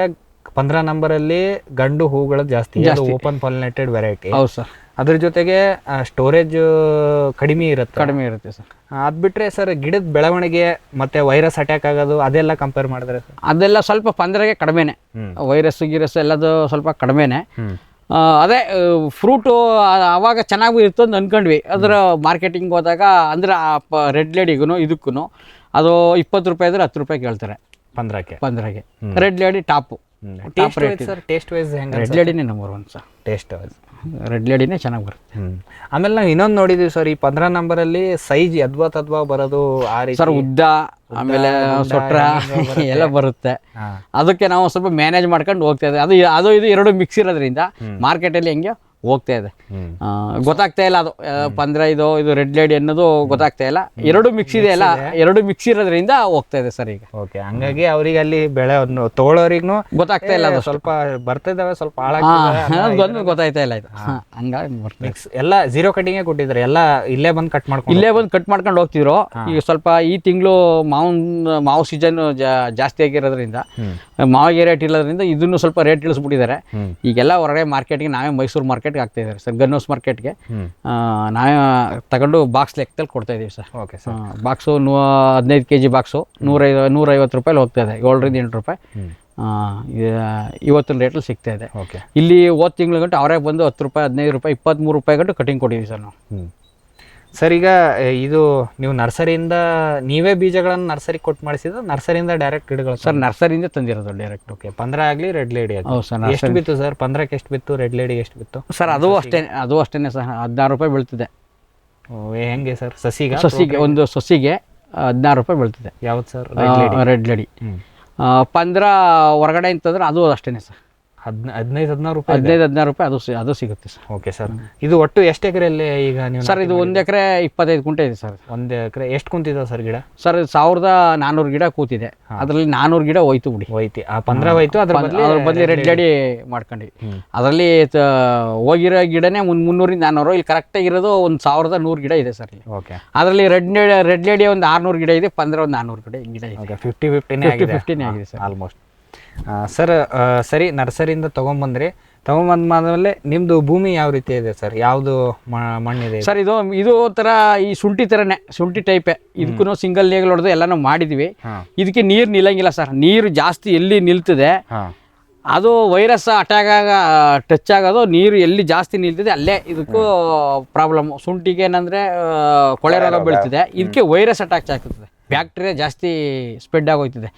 15 ನಂಬರಲ್ಲಿ ಗಂಡು ಹೂಗಳು ಜಾಸ್ತಿ, ಓಪನ್ ಪಾಲಿನೇಟೆಡ್ ವೆರೈಟಿ. ಹೌದು ಸರ್. ಅದ್ರ ಜೊತೆಗೆ ಸ್ಟೋರೇಜ್ ಕಡಿಮೆ ಇರುತ್ತೆ ಸರ್. ಅದು ಬಿಟ್ಟರೆ ಸರ್, ಗಿಡದ ಬೆಳವಣಿಗೆ ಮತ್ತು ವೈರಸ್ ಅಟ್ಯಾಕ್ ಆಗೋದು ಅದೆಲ್ಲ ಕಂಪೇರ್ ಮಾಡಿದ್ರೆ ಸರ್? ಅದೆಲ್ಲ ಸ್ವಲ್ಪ 15ಗೆ ಕಡಿಮೆನೆ. ವೈರಸ್ ಗಿರಸ್ ಎಲ್ಲದು ಸ್ವಲ್ಪ ಕಡಿಮೆನೆ. ಅದೇ ಫ್ರೂಟು ಆವಾಗ ಚೆನ್ನಾಗೂ ಇರ್ತಂದು ಅಂದ್ಕೊಂಡ್ವಿ. ಅದರ ಮಾರ್ಕೆಟಿಂಗ್ ಹೋದಾಗ ಅಂದರೆ ರೆಡ್ ಲೇಡಿಗೂ ಇದಕ್ಕೂ ಅದು 20 ರೂಪಾಯಿ ಇದ್ರೆ 10 ರೂಪಾಯಿ ಕೇಳ್ತಾರೆ 15ಗೆ. Red lady top rate sir. Taste wise ಹೆಂಗೆ? ರೆಡ್ ಲೇಡಿನೇ number 1 sir. Taste wise red ಲೇಡಿನೇ ಚೆನ್ನಾಗಿ ಬರುತ್ತೆ. ಆಮೇಲೆ ನಾವು ಇನ್ನೊಂದು ನೋಡಿದ್ದೀವಿ ಸರ್, ಈ 15 ನಂಬರಲ್ಲಿ ಸೈಜ್ ಅದ್ವಾ ಬರೋದು ಆ ರೀತಿ ಸರ್. ಉದ್ದ ಆಮೇಲೆ ಸೊಟ್ರ ಎಲ್ಲ ಬರುತ್ತೆ. ಅದಕ್ಕೆ ನಾವು ಸ್ವಲ್ಪ ಮ್ಯಾನೇಜ್ ಮಾಡ್ಕೊಂಡು ಹೋಗ್ತಾ ಇದೆ. ಅದು ಇದು 2 ಮಿಕ್ಸ್ ಇರೋದ್ರಿಂದ ಮಾರ್ಕೆಟಲ್ಲಿ ಹೆಂಗೆ ಹೋಗ್ತಾ ಇದೆ ಗೊತ್ತಾಗ್ತಾ ಇಲ್ಲ. ಅದು 15 ಇದು ರೆಡ್ ಲೇಡಿ ಅನ್ನೋದು ಗೊತ್ತಾಗ್ತಾ ಇಲ್ಲ. 2 ಮಿಕ್ಸ್ ಇದೆ ಅಲ್ಲ, 2 ಮಿಕ್ಸ್ ಇರೋದ್ರಿಂದ ಹೋಗ್ತಾ ಇದೆ ಸರ್ ಈಗ. ಓಕೆ, ಹಂಗಾಗಿ ಅವ್ರಿಗೆ ಅಲ್ಲಿ ಬೆಳೆ ತಗೊಳ್ಳೋರಿಗೂ ಗೊತ್ತಾಗ್ತಾ ಇಲ್ಲ. ಅದು ಸ್ವಲ್ಪ ಬರ್ತಿದ್ದಾವೆ, ಸ್ವಲ್ಪ ಗೊತ್ತಾಯ್ತಾ ಇಲ್ಲ ಇದು. ಹಂಗಾಗಿ ಮಿಕ್ಸ್ ಎಲ್ಲ 0 ಕಟಿಂಗೇ ಕೊಟ್ಟಿದ್ದಾರೆ. ಎಲ್ಲ ಇಲ್ಲೇ ಬಂದು ಕಟ್ ಮಾಡ್ಕೊಂಡು ಹೋಗ್ತಿದ್ರು. ಈಗ ಸ್ವಲ್ಪ ಈ ತಿಂಗಳು ಮಾವು ಸೀಸನ್ ಜಾಸ್ತಿ ಆಗಿರೋದ್ರಿಂದ, ಮಾವಿಗೆ ರೇಟ್ ಇರೋದ್ರಿಂದ ಇದನ್ನು ಸ್ವಲ್ಪ ರೇಟ್ ಇಳಿಸ್ಬಿಟ್ಟಿದ್ದಾರೆ. ಈಗೆಲ್ಲ ಹೊರಗಡೆ ಮಾರ್ಕೆಟ್ಗೆ ನಾವೇ ಮೈಸೂರು ಮಾರ್ಕೆಟ್ ಆಗ್ತಾ ಇದ್ದಾರೆ ಸರ್. ಗನ್ನೌಸ್ ಮಾರ್ಕೆಟ್ಗೆ ನಾವೇ ತಗೊಂಡು ಬಾಕ್ಸ್ ಲೆಕ್ಕದಲ್ಲಿ ಕೊಡ್ತಾ ಇದೀವಿ sir. Okay sir. Box 15 kg box 150 ರೂಪಾಯಿ ಹೋಗ್ತಾ ಇದೆ. 7 ರಿಂದ 8 ರೂಪಾಯಿ ಇವತ್ತಿನ ರೇಟಲ್ಲಿ ಸಿಗ್ತಾ ಇದೆ. ಇಲ್ಲಿ ಹೋದ ತಿಂಗಳು ಗಂಟು ಅವರೇ ಬಂದು 10 ರೂಪಾಯಿ 15 ರೂಪಾಯಿ 23 ರೂಪಾಯಿ ಗಂಟು ಕಟಿಂಗ್ ಕೊಟ್ಟಿದ್ದೀವಿ ಸರ್ ನಾವು. ಸರ್, ಈಗ ಇದು ನೀವು ನರ್ಸರಿಯಿಂದ ನೀವೇ ಬೀಜಗಳನ್ನು ನರ್ಸರಿ ಕೊಟ್ಟು ಮಾಡಿಸಿದ, ನರ್ಸರಿಯಿಂದ ಡೈರೆಕ್ಟ್ ಗಿಡಗಳು? ಸರ್, ನರ್ಸರಿಯಿಂದ ತಂದಿರೋದು ಡೈರೆಕ್ಟ್. ಓಕೆ, 15 ಆಗಲಿ ರೆಡ್ ಲೇಡಿ ಆಗಲಿ. ಹೌದು ಸರ್. ಎಷ್ಟು ಬಿತ್ತು ಸರ್? 15ಕ್ಕೆ ಎಷ್ಟು ಬಿತ್ತು? ರೆಡ್ ಲೇಡಿಗೆ ಎಷ್ಟು ಬಿತ್ತು ಸರ್? ಅದು ಅಷ್ಟೇನೆ ಸರ್. 16 ರೂಪಾಯಿ ಬೀಳ್ತಿದೆ. ಹೆಂಗೆ ಸರ್? ಸಸಿಗೆ ಒಂದು ಸಸಿಗೆ 16 ರೂಪಾಯಿ ಬೀಳ್ತಿದೆ. ಯಾವ್ದು ಸರ್? Red lady. 15 ಹೊರಗಡೆ ಅಂತಂದ್ರೆ ಅದು ಅಷ್ಟೇನೆ ಸರ್. 15-16 ರೂಪಾಯಿ 15-16 ರೂಪಾಯಿ ಅದು ಸಿಗುತ್ತೆ ಸರ್. Okay sir. ಇದು ಒಟ್ಟು ಎಷ್ಟು ಎಕರೆಯಲ್ಲಿ ಈಗ ನೀವು? ಸರ್, ಇದು 1 ಎಕರೆ 25 ಗುಂಟೆ ಇದೆ ಸರ್. 1 ಎಕರೆ ಎಷ್ಟು ಕುಂತಿದ್ದಾವೆ ಸರ್ ಗಿಡ? ಸರ್, 1400 ಗಿಡ ಕೂತಿದೆ. ಅದರಲ್ಲಿ 400 ಗಿಡ ಹೋಯ್ತು ಬಿಡಿ. ಆ 15 ಹೋಯ್ತು. ಅದ್ರ ಬದಲಿ ರೆಡ್ ಲೇಡಿ ಮಾಡ್ಕೊಂಡ್ವಿ. ಅದರಲ್ಲಿ ಹೋಗಿರೋ ಗಿಡನೇ 300ರಿಂದ 400. ಇಲ್ಲಿ ಕರೆಕ್ಟಾಗಿ ಇರೋದು 1100 ಗಿಡ ಇದೆ ಸರ್ ಇಲ್ಲಿ. ಓಕೆ. ಅದರಲ್ಲಿ ರೆಡ್ ಲೇಡಿ ಒಂದು 600 ಗಿಡ ಇದೆ, 15 ಒಂದು 400 ಗಿಡ ಇದೆ. 50-50 ಆಗಿದೆ ಸರ್ ಆಲ್ಮೋಸ್ಟ್. ಸರ್, ಸರಿ, ನರ್ಸರಿಯಿಂದ ತಗೊಂಬಂದ್ಮೇಲೆ ನಿಮ್ಮದು ಭೂಮಿ ಯಾವ ರೀತಿ ಇದೆ ಸರ್? ಯಾವುದು ಮಣ್ಣಿದೆ ಸರ್? ಇದು ಒಂಥರ ಈ ಶುಂಠಿ ಥರನೇ, ಶುಂಠಿ ಟೈಪೇ. ಇದಕ್ಕೂ ಸಿಂಗಲ್ ನೇಗಲ್ ಹೊಡೆದು ಎಲ್ಲನೂ ಮಾಡಿದ್ವಿ. ಇದಕ್ಕೆ ನೀರು ನಿಲ್ಲಂಗಿಲ್ಲ ಸರ್. ನೀರು ಜಾಸ್ತಿ ಎಲ್ಲಿ ನಿಲ್ತದೆ ಅದು ವೈರಸ್ ಅಟ್ಯಾಕ್ ಟಚ್ ಆಗೋದು ನೀರು ಎಲ್ಲಿ ಜಾಸ್ತಿ ನಿಲ್ತಿದೆ ಅಲ್ಲೇ ಇದಕ್ಕೂ ಪ್ರಾಬ್ಲಮ್. ಶುಂಠಿಗೆ ಏನಂದರೆ ಕೊಳೆ ರೋಗ ಬೀಳ್ತಿದೆ, ಇದಕ್ಕೆ ವೈರಸ್ ಅಟ್ಯಾಕ್ ಆಗ್ತದೆ, ಬ್ಯಾಕ್ಟೀರಿಯಾ ಜಾಸ್ತಿ ಸ್ಪ್ರೆಡ್ ಆಗೋಯ್ತದೆ.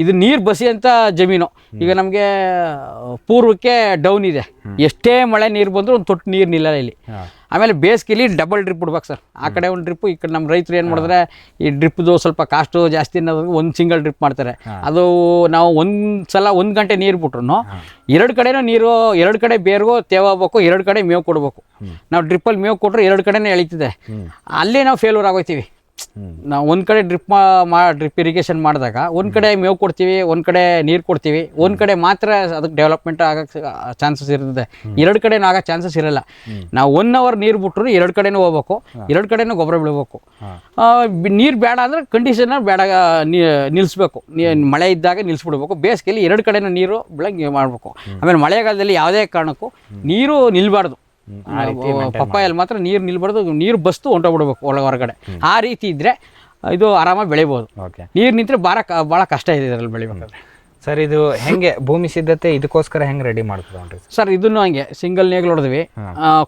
ಇದು ನೀರು ಬಸಿಯಂಥ ಜಮೀನು. ಈಗ ನಮಗೆ ಪೂರ್ವಕ್ಕೆ ಡೌನ್ ಇದೆ, ಎಷ್ಟೇ ಮಳೆ ನೀರು ಬಂದರೂ ಒಂದು ತೊಟ್ಟು ನೀರು ನಿಲ್ಲಲ್ಲ ಇಲ್ಲಿ. ಆಮೇಲೆ ಬೇಸಿಗೆಲಿ ಡಬಲ್ ಡ್ರಿಪ್ ಬಿಡ್ಬೇಕು ಸರ್, ಆ ಕಡೆ ಒಂದು ಡ್ರಿಪ್ಪು, ಈ ಕಡೆ ನಮ್ಮ ರೈತರು ಏನು ಮಾಡಿದ್ರೆ ಈ ಡ್ರಿಪ್ದು ಸ್ವಲ್ಪ ಕಾಸ್ಟು ಜಾಸ್ತಿ ಅನ್ನೋದು ಒಂದು ಸಿಂಗಲ್ ಡ್ರಿಪ್ ಮಾಡ್ತಾರೆ. ಅದು ನಾವು ಒಂದು ಗಂಟೆ ನೀರು ಬಿಟ್ರು ಎರಡು ಕಡೆನೂ ನೀರು, ಎರಡು ಕಡೆ ಬೇರ್ಗೂ ತೇವ ಹೋಗ್ಬೇಕು, ಎರಡು ಕಡೆ ಮೇವು ಕೊಡಬೇಕು. ನಾವು ಡ್ರಿಪ್ಪಲ್ಲಿ ಮೇವು ಕೊಟ್ಟರೆ ಎರಡು ಕಡೆನೇ ಎಳಿತಿದೆ, ಅಲ್ಲೇ ನಾವು ಫೇಲ್ಯೂರ್ ಆಗೋಯ್ತೀವಿ. ನಾವು ಒಂದು ಕಡೆ ಡ್ರಿಪ್ ಇರಿಗೇಷನ್ ಮಾಡಿದಾಗ ಒಂದು ಕಡೆ ಮೇವು ಕೊಡ್ತೀವಿ, ಒಂದು ಕಡೆ ನೀರು ಕೊಡ್ತೀವಿ, ಒಂದು ಕಡೆ ಮಾತ್ರ ಅದಕ್ಕೆ ಡೆವಲಪ್ಮೆಂಟ್ ಆಗೋಕ್ಕೆ ಚಾನ್ಸಸ್ ಇರ್ತದೆ, ಎರಡು ಕಡೆನೂ ಆಗೋ ಚಾನ್ಸಸ್ ಇರಲ್ಲ. ನಾವು 1 hour ನೀರು ಬಿಟ್ರು ಎರಡು ಕಡೆನೂ ಹೋಗ್ಬೇಕು, ಎರಡು ಕಡೆನೂ ಗೊಬ್ಬರ ಬಿಡಬೇಕು. ನೀರು ಬೇಡ ಅಂದರೆ ಕಂಡೀಷನ್ ಬೇಡ, ನಿಲ್ಲಿಸ್ಬೇಕು, ಮಳೆ ಇದ್ದಾಗ ನಿಲ್ಲಿಸ್ಬಿಡ್ಬೇಕು. ಬೇಸಿಗೆಯಲ್ಲಿ ಎರಡು ಕಡೆನೂ ನೀರು ಬೆಳಗ್ಗೆ ಮಾಡಬೇಕು. ಆಮೇಲೆ ಮಳೆಗಾಲದಲ್ಲಿ ಯಾವುದೇ ಕಾರಣಕ್ಕೂ ನೀರು ನಿಲ್ಬಾರ್ದು. ಪಪ್ಪಾಯಲ್ಲಿ ಮಾತ್ರ ನೀರು ನಿಲ್ಬಾರ್ದು, ನೀರು ಬಸ್ತು ಹೊಂಟೋಗ್ಬಿಡ್ಬೇಕು ಹೊರಗಡೆ. ಆ ರೀತಿ ಇದ್ದರೆ ಇದು ಆರಾಮಾಗಿ ಬೆಳಿಬೋದು. ನೀರು ನಿಂತರೆ ಭಾಳ ಕಷ್ಟ ಇದೆ ಇದರಲ್ಲಿ ಬೆಳಿಬೇಕಾದ್ರೆ. ಸರ್ ಇದು ಹೆಂಗೆ ಭೂಮಿ ಸಿದ್ಧತೆ ಇದಕ್ಕೋಸ್ಕರ ಹೆಂಗೆ ರೆಡಿ ಮಾಡ್ತೀವಿ ಸರ್? ಇದನ್ನು ಹಂಗೆ ಸಿಂಗಲ್ ನೇಗ್ಲು ಹೊಡೆದ್ವಿ,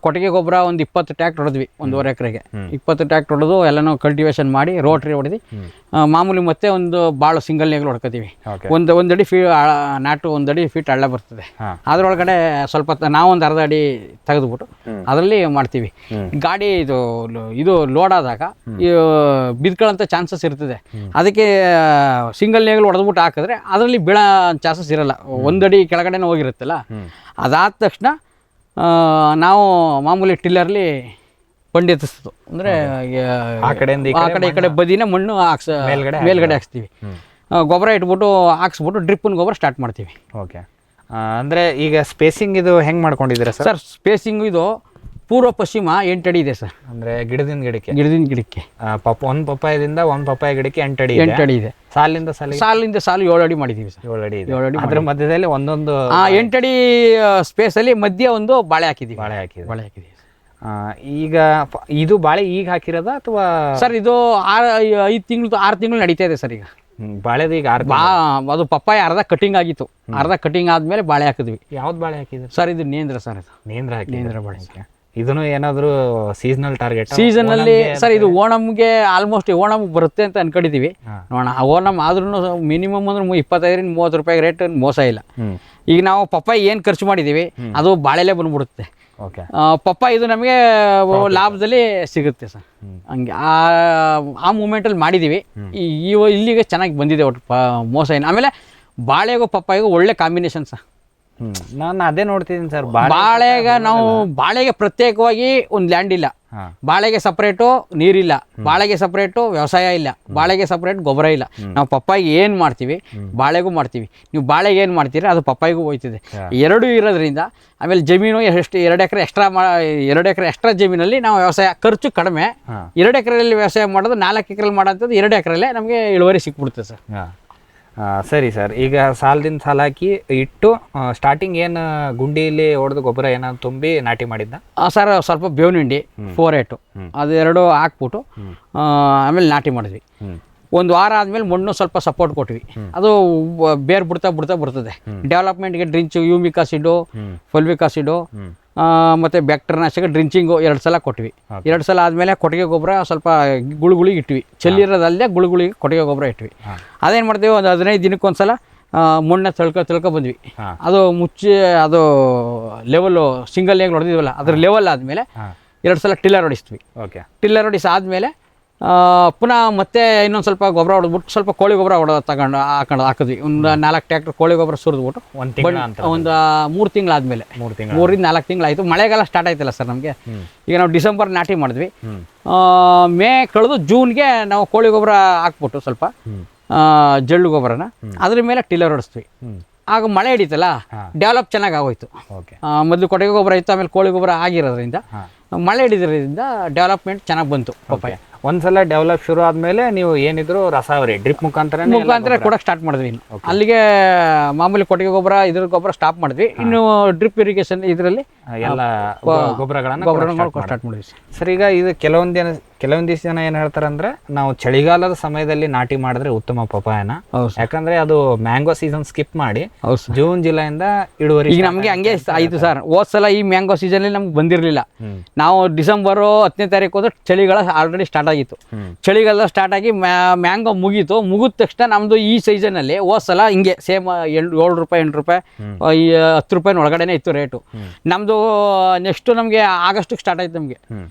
ಕೊಟ್ಟಿಗೆ ಗೊಬ್ಬರ ಒಂದು 20 ಟ್ಯಾಕ್ಟರ್ ಹೊಡೆದ್ವಿ 1.5 ಎಕರೆಗೆ. 20 ಟ್ಯಾಕ್ಟರ್ ಹೊಡೆದು ಎಲ್ಲನೂ ಕಲ್ಟಿವೇಶನ್ ಮಾಡಿ ರೋಟ್ರಿ ಹೊಡೆದು ಮಾಮೂಲಿ ಮತ್ತೆ ಒಂದು ಭಾಳ ಸಿಂಗಲ್ ನೇಗ್ಲು ಹೊಡ್ಕೋತೀವಿ. ಒಂದು ಅಡಿ ನಾಟು 1 ಅಡಿ ಫೀಟ್ ಹಳ್ಳ ಬರ್ತದೆ, ಅದರೊಳಗಡೆ ಸ್ವಲ್ಪ ನಾವು ಒಂದು ಅರ್ಧ ಅಡಿ ತೆಗೆದುಬಿಟ್ಟು ಅದರಲ್ಲಿ ಮಾಡ್ತೀವಿ. ಗಾಡಿ ಇದು ಲೋಡ್ ಆದಾಗ ಬಿದ್ಕೊಳ್ಳೋಂಥ ಚಾನ್ಸಸ್ ಇರ್ತದೆ, ಅದಕ್ಕೆ ಸಿಂಗಲ್ ನೇಗ್ಲು ಹೊಡೆದ್ಬಿಟ್ಟು ಹಾಕಿದ್ರೆ ಅದರಲ್ಲಿ ಬೀಳೋ ಚಾನ್ಸಸ್ ಇರಲ್ಲ. 1 ಅಡಿ ಕೆಳಗಡೆನೇ ಹೋಗಿರುತ್ತಲ್ಲ, ಅದಾದ ತಕ್ಷಣ ನಾವು ಮಾಮೂಲಿ ಟಿಲ್ಲರ್ಲಿ ಬಂಡಿ ಎತ್ತಿಸೋದು, ಅಂದರೆ ಆ ಕಡೆ ಈ ಕಡೆ ಬದಿನ ಮಣ್ಣು ಮೇಲ್ಗಡೆ ಹಾಕ್ಸ್ತೀವಿ. ಗೊಬ್ಬರ ಇಟ್ಬಿಟ್ಟು ಹಾಕ್ಸ್ಬಿಟ್ಟು ಡ್ರಿಪ್ಪಿನ ಗೊಬ್ಬರ ಸ್ಟಾರ್ಟ್ ಮಾಡ್ತೀವಿ. ಓಕೆ, ಅಂದರೆ ಈಗ ಸ್ಪೇಸಿಂಗ್ ಇದು ಹೆಂಗೆ ಮಾಡ್ಕೊಂಡಿದ್ದೀರಾ ಸರ್? ಸ್ಪೇಸಿಂಗ್ ಇದು ಪೂರ್ವ ಪಶ್ಚಿಮ 8 ಅಡಿ ಇದೆ ಸರ್. ಅಂದರೆ ಗಿಡದಿಂದ ಗಿಡಕ್ಕೆ ಒಂದು ಪಪ್ಪಾಯದಿಂದ ಒಂದು ಪಪ್ಪಾಯ ಗಿಡಕ್ಕೆ 8 ಅಡಿ ಇದೆ. ಸಾಲಿಂದ ಸಾಲು 7 ಅಡಿ ಮಾಡಿದ್ದೀವಿ ಸರ್. 7 ಅಡಿ ಅದರ ಮಧ್ಯದಲ್ಲಿ ಒಂದೊಂದು 8 ಅಡಿ ಸ್ಪೇಸಲ್ಲಿ ಮಧ್ಯೆ ಒಂದು ಬಾಳೆ ಹಾಕಿದ್ದೀವಿ. ಈಗ ಇದು ಬಾಳೆ ಈಗ ಹಾಕಿರೋದ ಅಥವಾ ಸರ್? ಇದು 6 ತಿಂಗಳು ನಡೀತಾ ಇದೆ ಸರ್. ಈಗ ಬಾಳೆದು ಈಗ ಅದು ಪಪ್ಪಾಯ ಅರ್ಧ ಕಟಿಂಗ್ ಆಗಿತ್ತು, ಅರ್ಧ ಕಟಿಂಗ್ ಆದ್ಮೇಲೆ ಬಾಳೆ ಹಾಕಿದ್ವಿ. ಯಾವ್ದು ಬಾಳೆ ಹಾಕಿದ್ರಿ ಸರ್? ಇದು ನೇಂದ್ರ ಸರ್. ಇದು ನೇಂದ್ರ ಬಾಳೆ. ಇದನ್ನು ಏನಾದರೂ ಸೀಸನಲ್ ಟಾರ್ಗೆಟ್? ಸೀಸನಲ್ಲಿ ಸರ್ ಇದು ಓಣಮ್ಗೆ ಆಲ್ಮೋಸ್ಟ್ ಓಣಮ್ಗೆ ಬರುತ್ತೆ ಅಂತ ಅನ್ಕೊಂಡಿದ್ದೀವಿ. ನೋಡೋಣ, ಓಣಮ್ ಆದ್ರೂ ಮಿನಿಮಮ್ ಅಂದ್ರೆ 25-30 ರೂಪಾಯಿ ರೇಟ್ ಮೋಸ ಇಲ್ಲ. ಈಗ ನಾವು ಪಪ್ಪಾಯಿ ಏನು ಖರ್ಚು ಮಾಡಿದ್ದೀವಿ ಅದು ಬಾಳೆಲೆ ಬಂದ್ಬಿಡುತ್ತೆ. ಪಪ್ಪಾಯಿ ಇದು ನಮಗೆ ಲಾಭದಲ್ಲಿ ಸಿಗುತ್ತೆ ಸರ್. ಹಂಗೆ ಆ ಮೂಮೆಂಟಲ್ಲಿ ಮಾಡಿದ್ದೀವಿ. ಇಲ್ಲಿಗೆ ಚೆನ್ನಾಗಿ ಬಂದಿದೆ, ಒಟ್ಟು ಮೋಸ ಏನು. ಆಮೇಲೆ ಬಾಳೆಗೂ ಪಪ್ಪಾಯಿಗೂ ಒಳ್ಳೆ ಕಾಂಬಿನೇಷನ್ ಸರ್. ನಾನು ಅದೇ ನೋಡ್ತಿದ್ದೀನಿ ಸರ್. ಬಾಳೆಗೆ ಪ್ರತ್ಯೇಕವಾಗಿ ಒಂದು ಲ್ಯಾಂಡ್ ಇಲ್ಲ, ಬಾಳೆಗೆ ಸಪ್ರೇಟು ನೀರಿಲ್ಲ, ಬಾಳೆಗೆ ಸಪ್ರೇಟು ವ್ಯವಸಾಯ ಇಲ್ಲ, ಬಾಳೆಗೆ ಸಪ್ರೇಟ್ ಗೊಬ್ಬರ ಇಲ್ಲ. ನಾವು ಪಪ್ಪಾಯಿಗೆ ಏನು ಮಾಡ್ತೀವಿ ಬಾಳೆಗೂ ಮಾಡ್ತೀವಿ. ನೀವು ಬಾಳೆಗೆ ಏನು ಮಾಡ್ತೀರಿ ಅದು ಪಪ್ಪಾಯಿಗೂ ಹೋಯ್ತದೆ. ಎರಡೂ ಇರೋದ್ರಿಂದ ಆಮೇಲೆ ಜಮೀನು ಎಷ್ಟು 2 ಎಕರೆ ಎಕ್ಸ್ಟ್ರಾ ಜಮೀನಲ್ಲಿ ನಾವು ವ್ಯವಸಾಯ ಖರ್ಚು ಕಡಿಮೆ. 2 ಎಕರೆಯಲ್ಲಿ ವ್ಯವಸಾಯ ಮಾಡೋದು 4 ಎಕರೆಯಲ್ಲಿ ಮಾಡೋಂಥದ್ದು 2 ಎಕರೆಲ್ಲೇ ನಮಗೆ ಇಳುವರಿ ಸಿಕ್ಬಿಡುತ್ತೆ ಸರ್. ಸರಿ ಸರ್, ಈಗ ಸಾಲದಿಂದ ಸಾಲ ಹಾಕಿ ಇಟ್ಟು ಸ್ಟಾರ್ಟಿಂಗ್ ಏನು ಗುಂಡಿಯಲ್ಲಿ ಹೊಡೆದು ಗೊಬ್ಬರ ಏನಾದ್ರು ತುಂಬಿ ನಾಟಿ ಮಾಡಿದ್ದ ಸರ್? ಸ್ವಲ್ಪ ಬೇವಿನ ಹಿಂಡಿ 4-8 ಅದೆರಡು ಹಾಕ್ಬಿಟ್ಟು ಆಮೇಲೆ ನಾಟಿ ಮಾಡಿದ್ವಿ. 1 ವಾರ ಆದಮೇಲೆ ಮಣ್ಣು ಸ್ವಲ್ಪ ಸಪೋರ್ಟ್ ಕೊಟ್ವಿ. ಅದು ಬೇರೆ ಬಿಡ್ತಾ ಬರ್ತದೆ. ಡೆವಲಪ್ಮೆಂಟ್ಗೆ ಡ್ರಿಂಚು, ಯೂಮಿಕ್ ಆಸಿಡು, ಫಲ್ವಿಕ್ ಆಸಿಡು ಮತ್ತು ಬ್ಯಾಕ್ಟೀರಿಯಾನಾಶಕ ಡ್ರಿಂಚಿಂಗು 2 ಸಲ ಕೊಟ್ವಿ. 2 ಸಲ ಆದಮೇಲೆ ಕೊಟ್ಟಿಗೆ ಗೊಬ್ಬರ ಸ್ವಲ್ಪ ಗುಳಿಗೆ ಇಟ್ವಿ. ಚೆಲ್ಲಿರೋದಲ್ಲದೆ ಗುಳಿಗೆ ಕೊಟ್ಟಿಗೆ ಗೊಬ್ಬರ ಇಟ್ವಿ. ಅದೇನು ಮಾಡ್ತೀವಿ, ಒಂದು 15 ದಿನಕ್ಕೊಂದ್ಸಲ ಮಣ್ಣು ತಿಳ್ಕೊ ಬಂದ್ವಿ. ಅದು ಅದು ಲೆವೆಲ್ಲು ಸಿಂಗಲ್ ನೇಗ್ಲು ಹೊಡೆದಿದ್ವಲ್ಲ ಅದ್ರ ಲೆವೆಲ್ ಆದಮೇಲೆ 2 ಸಲ ಟಿಲ್ಲರ್ ಹೊಡಿಸ್ತೀವಿ. ಟಿಲ್ಲರ್ ಹೊಡಿಸಿ ಆದಮೇಲೆ ಪುನಃ ಮತ್ತೆ ಇನ್ನೊಂದು ಸ್ವಲ್ಪ ಗೊಬ್ಬರ ಹೊಡೆದ್ಬಿಟ್ಟು ಸ್ವಲ್ಪ ಕೋಳಿ ಗೊಬ್ಬರ ಹಾಕಿದ್ವಿ. ಒಂದು 4 ಟ್ರ್ಯಾಕ್ಟರ್ ಕೋಳಿ ಗೊಬ್ಬರ ಸುರಿದ್ಬಿಟ್ಟು ಒಂದು 3 ತಿಂಗಳಾದ್ಮೇಲೆ 3ರಿಂದ 4 ತಿಂಗಳಾಯಿತು. ಮಳೆಗಾಲ ಸ್ಟಾರ್ಟ್ ಆಯ್ತಲ್ಲ ಸರ್ ನಮಗೆ. ಈಗ ನಾವು ಡಿಸೆಂಬರ್ ನಾಟಿ ಮಾಡಿದ್ವಿ, ಮೇ ಕಳೆದು ಜೂನ್ಗೆ ನಾವು ಕೋಳಿ ಗೊಬ್ಬರ ಹಾಕ್ಬಿಟ್ಟು ಸ್ವಲ್ಪ ಜಳ್ಳು ಗೊಬ್ಬರನ ಅದ್ರ ಮೇಲೆ ಟಿಲ್ಲರ್ ಹೊಡಿಸ್ತೀವಿ. ಆಗ ಮಳೆ ಹಿಡಿತಲ್ಲ, ಡೆವಲಪ್ ಚೆನ್ನಾಗಿ ಆಗೋಯ್ತು. ಮೊದಲು ಕೊಟ್ಟಿಗೆ ಗೊಬ್ಬರ ಇತ್ತು, ಆಮೇಲೆ ಕೋಳಿ ಗೊಬ್ಬರ ಆಗಿರೋದ್ರಿಂದ ಮಳೆ ಹಿಡಿದ್ರಿಂದ ಡೆವಲಪ್ಮೆಂಟ್ ಚೆನ್ನಾಗಿ ಬಂತು ಪಪ್ಪಾಯ. ಒಂದ್ಸಲ ಡೆವಲಪ್ ಶುರು ಆದ್ಮೇಲೆ ನೀವು ಏನಿದ್ರು ರಸಾವರಿ ಡ್ರಿಪ್ ಮುಖಾಂತರ ಕೊಡಕ್ಕೆ ಸ್ಟಾರ್ಟ್ ಮಾಡಿದ್ವಿ ಇನ್ನು. ಅಲ್ಲಿಗೆ ಮಾಮೂಲಿ ಕೊಟ್ಟಿಗೆ ಗೊಬ್ಬರ ಇದ್ರ ಗೊಬ್ಬರ ಸ್ಟಾಪ್ ಮಾಡಿದ್ವಿ. ಇನ್ನು ಡ್ರಿಪ್ ಇರಿಗೇಷನ್ ಇದರಲ್ಲಿ ಎಲ್ಲ ಗೊಬ್ಬರಗಳನ್ನ ಸ್ಟಾರ್ಟ್ ಮಾಡಿದ್ವಿ. ಸರ್, ಈಗ ಇದು ಕೆಲವೊಂದಿಷ್ಟು ಜನ ಏನ್ ಹೇಳ್ತಾರೆ ಅಂದ್ರೆ ನಾವು ಚಳಿಗಾಲದ ಸಮಯದಲ್ಲಿ ನಾಟಿ ಮಾಡಿದ್ರೆ ಉತ್ತಮ ಪಪಾಯನ, ಯಾಕಂದ್ರೆ ಅದು ಮ್ಯಾಂಗೋ ಸೀಸನ್ ಸ್ಕಿಪ್ ಮಾಡಿ ಜೂನ್ ಜುಲೈಯಿಂದ ಇಳುವರಿ. ಈಗ ನಮ್ಗೆ ಹಂಗೆ ಆಯ್ತು ಸರ್. ಹೋದ್ ಸಲ ಈ ಮ್ಯಾಂಗೋ ಸೀಸನ್ ನಮ್ಗೆ ಬಂದಿರಲಿಲ್ಲ. ನಾವು ಡಿಸೆಂಬರ್ 10ನೇ ತಾರೀಕು ಹೋದ್ರೆ ಚಳಿಗಾಲ ಆಲ್ರೆಡಿ ಸ್ಟಾರ್ಟ್ ಆಗಿತ್ತು. ಚಳಿಗಾಲ ಸ್ಟಾರ್ಟ್ ಆಗಿ ಮ್ಯಾಂಗೋ ಮುಗೀತು. ಮುಗಿದ ತಕ್ಷಣ ನಮ್ದು ಈ ಸೀಸನ್ ಅಲ್ಲಿ ಹೋದ್ ಸಲ ಹಿಂಗೆ ಸೇಮ್ 7 ರೂಪಾಯಿ 8 ರೂಪಾಯಿ 10 ರೂಪಾಯಿ ಒಳಗಡೆನೆ ಇತ್ತು ರೇಟು. ನಮ್ದು ನೆಕ್ಸ್ಟ್ ನಮ್ಗೆ ಆಗಸ್ಟ್ ಸ್ಟಾರ್ಟ್ ಆಯ್ತು. ನಮ್ಗೆ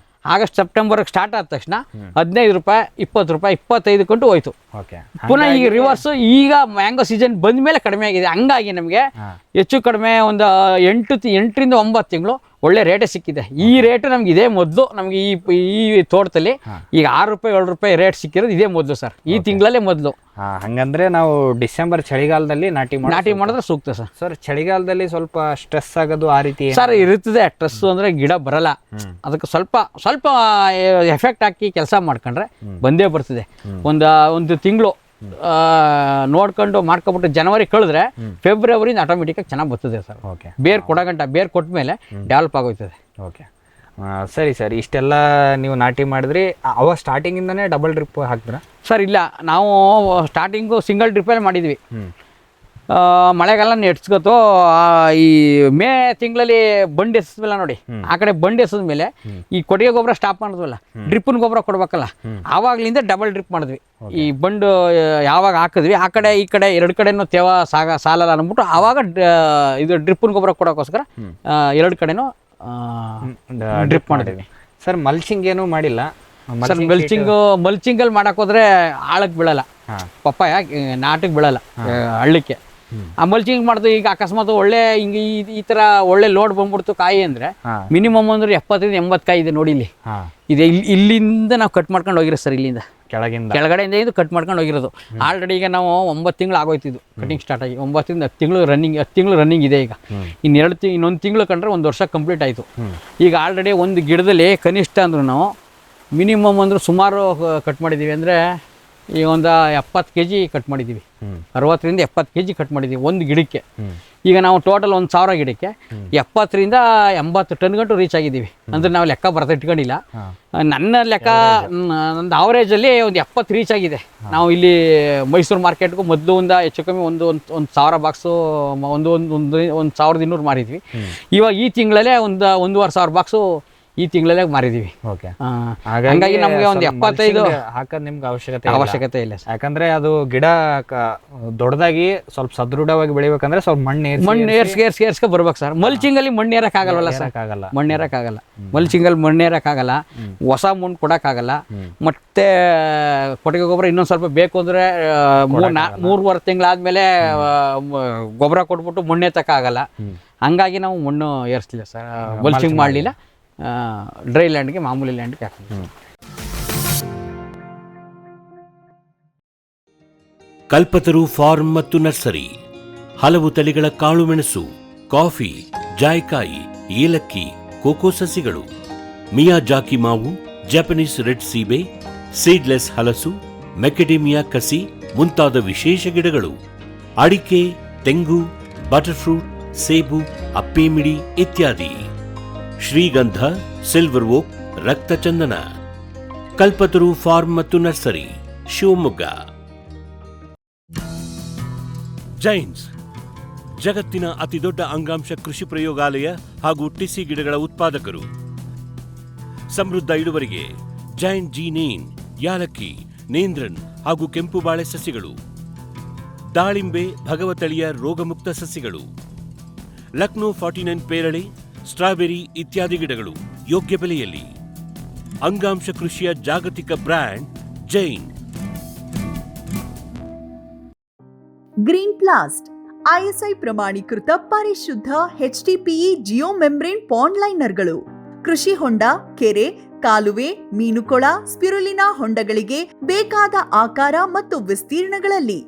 ಆಗಸ್ಟ್ ಸೆಪ್ಟೆಂಬರ್ಗೆ ಸ್ಟಾರ್ಟ್ ಆದ ತಕ್ಷಣ 15 ರೂಪಾಯಿ 20 ರೂಪಾಯಿ 25 ಕಂಟು ಹೋಯ್ತು. ಪುನಃ ಈಗ ರಿವರ್ಸ್ ಈಗ ಮ್ಯಾಂಗೋ ಸೀಸನ್ ಬಂದ ಮೇಲೆ ಕಡಿಮೆ ಆಗಿದೆ. ಹಂಗಾಗಿ ನಮಗೆ ಹೆಚ್ಚು ಕಡಿಮೆ ಒಂದು 8ರಿಂದ 9 ತಿಂಗಳು ಒಳ್ಳೆ ರೇಟೇ ಸಿಕ್ಕಿದೆ. ಈ ರೇಟ್ ನಮ್ಗೆ ಇದೇ ಮೊದಲು ನಮ್ಗೆ ಈ ತೋಟದಲ್ಲಿ ಈಗ 6 ರೂಪಾಯಿ 7 ರೂಪಾಯಿ ರೇಟ್ ಸಿಕ್ಕಿರೋದು ಇದೇ ಮೊದಲು ಸರ್. ಈ ತಿಂಗಳಲ್ಲೇ ಮೊದಲು. ಹಂಗಂದ್ರೆ ನಾವು ಡಿಸೆಂಬರ್ ಚಳಿಗಾಲದಲ್ಲಿ ನಾಟಿ ಮಾಡಿದ್ರೆ ಸೂಕ್ತ ಸರ್. ಸರ್, ಚಳಿಗಾಲದಲ್ಲಿ ಸ್ವಲ್ಪ ಸ್ಟ್ರೆಸ್ ಆಗೋದು ಆ ರೀತಿ ಸರ್ ಇರುತ್ತದೆ. ಸ್ಟ್ರೆಸ್ ಅಂದ್ರೆ ಗಿಡ ಬರಲ್ಲ, ಅದಕ್ಕೆ ಸ್ವಲ್ಪ ಎಫೆಕ್ಟ್ ಹಾಕಿ ಕೆಲಸ ಮಾಡ್ಕೊಂಡ್ರೆ ಬಂದೇ ಬರ್ತದೆ. ಒಂದು ತಿಂಗಳು ನೋಡ್ಕೊಂಡು ಮಾಡ್ಕೊಬಿಟ್ಟು ಜನವರಿ ಕಳೆದ್ರೆ ಫೆಬ್ರವರಿಂದ ಆಟೋಮೆಟಿಕ್ ಆಗಿ ಚೆನ್ನಾಗಿ ಬರ್ತದೆ ಸರ್. ಬೇರ್ ಕೊಟ್ಟ ಮೇಲೆ ಡೆವಲಪ್ ಆಗೋಯ್ತದೆ. ಓಕೆ, ಸರಿ ಸರ್. ಇಷ್ಟೆಲ್ಲ ನೀವು ನಾಟಿ ಮಾಡಿದ್ರಿ, ಅವಾಗ ಸ್ಟಾರ್ಟಿಂಗಿಂದನೇ ಡಬಲ್ ಡ್ರಿಪ್ ಹಾಕಿದ್ರ? ಸರ್ ಇಲ್ಲ, ನಾವು ಸ್ಟಾರ್ಟಿಂಗು ಸಿಂಗಲ್ ಡ್ರಿಪ್ಪಲ್ಲಿ ಮಾಡಿದ್ವಿ. ಮಳೆಗಾಲ ನೆಡ್ಸ್ಕೊತು. ಈ ಮೇ ತಿಂಗಳಲ್ಲಿ ಬಂಡಿ ಎಸಿದ್ಮೇಲೆ ನೋಡಿ, ಆ ಕಡೆ ಬಂಡಿ ಎಸಿದ್ಮೇಲೆ ಈ ಕೊಟ್ಟಿಗೆ ಗೊಬ್ಬರ ಸ್ಟಾಪ್ ಮಾಡಿದ್ವಲ್ಲ, ಡ್ರಿಪ್ಪಿನ ಗೊಬ್ಬರ ಕೊಡ್ಬೇಕಲ್ಲ, ಆವಾಗ್ಲಿಂದ ಡಬಲ್ ಡ್ರಿಪ್ ಮಾಡಿದ್ವಿ. ಈ ಬಂಡು ಯಾವಾಗ ಹಾಕಿದ್ವಿ ಆ ಕಡೆ ಈ ಕಡೆ 2 ಕಡೆನೂ ತೇವ ಸಾಲಲ್ಲ ಅಂದ್ಬಿಟ್ಟು ಆವಾಗ ಇದು ಡ್ರಿಪ್ಪಿನ ಗೊಬ್ಬರ ಕೊಡೋಕ್ಕೋಸ್ಕರ 2 ಕಡೆನೂ ಡ್ರಿಪ್ ಮಾಡಿದ್ವಿ. ಸರ್, ಮಲ್ಚಿಂಗ್ ಏನೂ ಮಾಡಿಲ್ಲ ಸರ್? ಮಲ್ಚಿಂಗಲ್ಲಿ ಮಾಡಕ್ ಹೋದ್ರೆ ಆಳಕ್ಕೆ ಬೀಳಲ್ಲ, ಪಪ್ಪಾಯ ನಾಟಿಗೆ ಬೀಳಲ್ಲ, ಹಳ್ಳಕ್ಕೆ. ಆ ಮಲ್ಚಿಂಗ್ ಮಾಡಿದ್ರು ಈಗ ಅಕಸ್ಮಾತ್ ಒಳ್ಳೆ ಹಿಂಗೆ ಈ ತರ ಒಳ್ಳೆ ಲೋಡ್ ಬಂದ್ಬಿಡ್ತು ಕಾಯಿ ಅಂದ್ರೆ ಮಿನಿಮಮ್ ಅಂದ್ರೆ 70ರಿಂದ 80 ಕಾಯಿ ಇದೆ ನೋಡಿ. ಇಲ್ಲಿ ಇದೆ, ಇಲ್ಲಿಂದ ನಾವು ಕಟ್ ಮಾಡ್ಕೊಂಡು ಹೋಗಿರೋ ಸರ್. ಇಲ್ಲಿಂದ ಕೆಳಗಡೆಯಿಂದ ಇದು ಕಟ್ ಮಾಡ್ಕೊಂಡು ಹೋಗಿರೋದು. ಆಲ್ರೆಡಿ ಈಗ ನಾವು 9 ತಿಂಗಳು ಆಗೋಯ್ತಿದ್ದು ಕಟಿಂಗ್ ಸ್ಟಾರ್ಟ್ ಆಗಿ. 9ರಿಂದ 10 ತಿಂಗಳು ರನ್ನಿಂಗ್ ಇದೆ. ಈಗ ಇನ್ನೊಂದು ತಿಂಗಳು ಕಂಡ್ರೆ 1 ವರ್ಷ ಕಂಪ್ಲೀಟ್ ಆಯಿತು. ಈಗ ಆಲ್ರೆಡಿ ಒಂದು ಗಿಡದಲ್ಲಿ ಕನಿಷ್ಠ ಅಂದ್ರೂ ನಾವು ಮಿನಿಮಮ್ ಅಂದ್ರೆ ಸುಮಾರು ಕಟ್ ಮಾಡಿದ್ದೀವಿ ಅಂದರೆ ಈಗ ಒಂದು 70 kg ಕಟ್ ಮಾಡಿದ್ದೀವಿ. 60ರಿಂದ 70 kg ಕಟ್ ಮಾಡಿದ್ದೀವಿ ಒಂದು ಗಿಡಕ್ಕೆ. ಈಗ ನಾವು ಟೋಟಲ್ 1000 ಗಿಡಕ್ಕೆ 70ರಿಂದ 80 ಟನ್ ಗಂಟು ರೀಚ್ ಆಗಿದ್ದೀವಿ. ಅಂದ್ರೆ ನಾವು ಲೆಕ್ಕ ಬರ್ತಾ ಇಟ್ಕೊಂಡಿಲ್ಲ. ನನ್ನ ಲೆಕ್ಕ ನಂದು ಆವರೇಜಲ್ಲಿ ಒಂದು 70 ರೀಚ್ ಆಗಿದೆ. ನಾವು ಇಲ್ಲಿ ಮೈಸೂರು ಮಾರ್ಕೆಟ್ಗೂ ಮೊದಲು ಹೆಚ್ಚು ಕಮ್ಮಿ ಒಂದು 1000 ಬಾಕ್ಸು ಒಂದು 1200 ಮಾರಿದ್ವಿ. ಇವಾಗ ಈ ತಿಂಗಳಲ್ಲೇ ಒಂದು 1500 ಬಾಕ್ಸು ಈ ತಿಂಗಳಲ್ಲೇ ಮಾರಿದೀವಿ. ಹಾಗಾಗಿ ನಮಗೆ ಒಂದು 75 ಹಾಕೋದು ನಿಮ್ಗೆ ಅವಶ್ಯಕತೆ ಇಲ್ಲ. ಯಾಕಂದ್ರೆ ಅದು ಗಿಡ ದೊಡ್ಡದಾಗಿ ಸ್ವಲ್ಪ ಸದೃಢವಾಗಿ ಬೆಳಿಬೇಕಂದ್ರೆ ಸ್ವಲ್ಪ ಮಣ್ಣು ಏರ್ಸ್ಕೆ ಬರ್ಬೇಕು ಸರ್. ಮಲ್ಚಿಂಗಲ್ಲಿ ಮಣ್ಣು ಏರಕ್ಕಾಗಲ್ಲ ಸರ್, ಮಣ್ಣು ಏರಕ್ಕಾಗಲ್ಲ. ಮಲ್ಚಿಂಗಲ್ಲಿ ಮಣ್ಣು ಏರಕ್ಕಾಗಲ್ಲ, ಹೊಸ ಮಣ್ಣು ಕೊಡೋಕ್ಕಾಗಲ್ಲ. ಮತ್ತೆ ಕೊಟ್ಟಿಗೆ ಗೊಬ್ಬರ ಇನ್ನೊಂದು ಸ್ವಲ್ಪ ಬೇಕು ಅಂದರೆ 3-4 ತಿಂಗಳಾದ್ಮೇಲೆ ಗೊಬ್ಬರ ಕೊಟ್ಬಿಟ್ಟು ಮಣ್ಣು ಎತ್ತಕ್ಕಾಗಲ್ಲ. ಹಂಗಾಗಿ ನಾವು ಮಣ್ಣು ಏರಿಸ್ಲಿಲ್ಲ ಸರ್, ಮಲ್ಚಿಂಗ್ ಮಾಡಲಿಲ್ಲ. ಡ್ರೈ ಲ್ಯಾಂಡ್ಗೆ ಮಾಮೂಲಿ ಲ್ಯಾಂಡ್ಗೆ ಹಾಕ್ತೀವಿ. ಕಲ್ಪತರು ಫಾರ್ಮ್ ಮತ್ತು ನರ್ಸರಿ ಹಲವು ತಳಿಗಳ ಕಾಳುಮೆಣಸು, ಕಾಫಿ, ಜಾಯ್ಕಾಯಿ, ಏಲಕ್ಕಿ, ಕೋಕೋ ಸಸಿಗಳು, ಮಿಯಾಜಾಕಿ ಮಾವು, ಜಪಾನೀಸ್ ರೆಡ್ ಸೀಬೆ, ಸೀಡ್ಲೆಸ್ ಹಲಸು, ಮೆಕೆಡೇಮಿಯಾ ಕಸಿ ಮುಂತಾದ ವಿಶೇಷ ಗಿಡಗಳು, ಅಡಿಕೆ, ತೆಂಗು, ಬಟರ್ಫ್ರೂಟ್, ಸೇಬು, ಅಪ್ಪೇಮಿಡಿ ಇತ್ಯಾದಿ. ಶ್ರೀಗಂಧ, ಸಿಲ್ವರ್ ಓಕ್, ರಕ್ತಚಂದನ. ಕಲ್ಪತರು ಫಾರ್ಮ್ ಮತ್ತು ನರ್ಸರಿ, ಶಿವಮೊಗ್ಗ. ಜೈನ್ಸ್ ಜಗತ್ತಿನ ಅತಿದೊಡ್ಡ ಅಂಗಾಂಶ ಕೃಷಿ ಪ್ರಯೋಗಾಲಯ ಹಾಗೂ ಟಿಸಿ ಗಿಡಗಳ ಉತ್ಪಾದಕರು. ಸಮೃದ್ಧ ಇಳುವರಿಗೆ ಜೈನ್ ಜೀನೇನ್, ಯಾಲಕ್ಕಿ, ನೇಂದ್ರನ್ ಹಾಗೂ ಕೆಂಪು ಬಾಳೆ ಸಸಿಗಳು, ದಾಳಿಂಬೆ, ಭಗವತಳಿಯ ರೋಗಮುಕ್ತ ಸಸಿಗಳು, ಲಕ್ನೋ 49 ಪೇರಳೆ, ಸ್ಟ್ರಾಬೆರಿ ಇತ್ಯಾದಿ ಗಿಡಗಳು ಯೋಗ್ಯ ಬೆಲೆಯಲ್ಲಿ. ಅಂಗಾಂಶ ಕೃಷಿಯ ಜಾಗತಿಕ ಬ್ರ್ಯಾಂಡ್ ಜೈನ್. ಗ್ರೀನ್ ಪ್ಲಾಸ್ಟ್ ISI ಪ್ರಮಾಣೀಕೃತ ಪರಿಶುದ್ಧ HDPE ಜಿಯೋ ಮೆಂಬ್ರೇನ್ ಪಾಂಡ್ ಲೈನರ್ಗಳು ಕೃಷಿ ಹೊಂಡ, ಕೆರೆ, ಕಾಲುವೆ, ಮೀನುಕೊಳ, ಸ್ಪಿರುಲಿನಾ ಹೊಂಡಗಳಿಗೆ ಬೇಕಾದ ಆಕಾರ ಮತ್ತು ವಿಸ್ತೀರ್ಣಗಳಲ್ಲಿ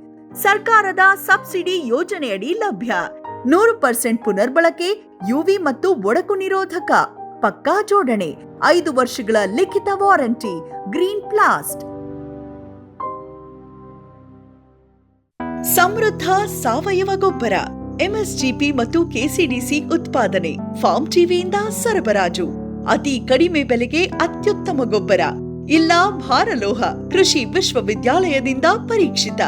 ಸರ್ಕಾರದ ಸಬ್ಸಿಡಿ ಯೋಜನೆಯಡಿ ಲಭ್ಯ. 100% ಪುನರ್ಬಳಕೆ, UV ಮತ್ತು ಒಡಕು ನಿರೋಧಕ, ಪಕ್ಕಾ ಜೋಡಣೆ, 5 ವರ್ಷಗಳ ಲಿಖಿತ ವಾರಂಟಿ. ಗ್ರೀನ್ ಪ್ಲಾಸ್ಟ್. ಸಮೃದ್ಧ ಸಾವಯವ ಗೊಬ್ಬರ, ಎಂಎಸ್ಜಿಪಿ ಮತ್ತು ಕೆಸಿಡಿಸಿ ಉತ್ಪಾದನೆ, ಫಾರ್ಮ್ ಟಿವಿಯಿಂದ ಸರಬರಾಜು. ಅತಿ ಕಡಿಮೆ ಬೆಲೆಗೆ ಅತ್ಯುತ್ತಮ ಗೊಬ್ಬರ. ಇಲ್ಲ ಭಾರಲೋಹ, ಕೃಷಿ ವಿಶ್ವವಿದ್ಯಾಲಯದಿಂದ ಪರೀಕ್ಷಿತ.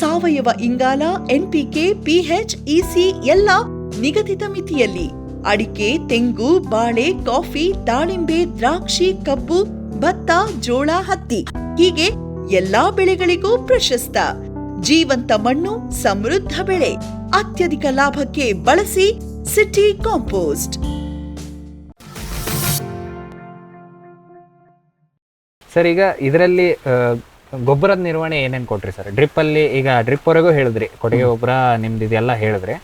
ಸಾವಯವ ಇಂಗಾಲ, ಎನ್ಪಿಕೆ, ಪಿಎಚ್, ಇಸಿ ಎಲ್ಲ ನಿಗದಿತ ಮಿತಿಯಲ್ಲಿ. ಅಡಿಕೆ, ತೆಂಗು, ಬಾಳೆ, ಕಾಫಿ, ದಾಳಿಂಬೆ, ದ್ರಾಕ್ಷಿ, ಕಬ್ಬು, ಭತ್ತ, ಜೋಳ, ಹತ್ತಿ ಹೀಗೆ ಎಲ್ಲಾ ಬೆಳೆಗಳಿಗೂ ಪ್ರಶಸ್ತ. ಜೀವಂತ ಮಣ್ಣು, ಸಮೃದ್ಧ ಬೆಳೆ. ಅತ್ಯಧಿಕ ಲಾಭಕ್ಕೆ ಬಳಸಿ ಸಿಟಿ ಕಾಂಪೋಸ್ಟ್. ಸರ್, ಈಗ ಇದರಲ್ಲಿ ಗೊಬ್ಬರದ ನಿರ್ವಹಣೆ ಏನೇನು ಕೊಟ್ರಿ ಸರ್? ಡ್ರಿಪ್ಪಲ್ಲಿ ಈಗ ಡ್ರಿಪ್ವರೆಗೂ ಹೇಳಿದ್ರಿ, ಕೊಟ್ಟಿಗೆ ಗೊಬ್ಬರ ನಿಮ್ದು ಇದೆಲ್ಲ ಹೇಳಿದ್ರಿ.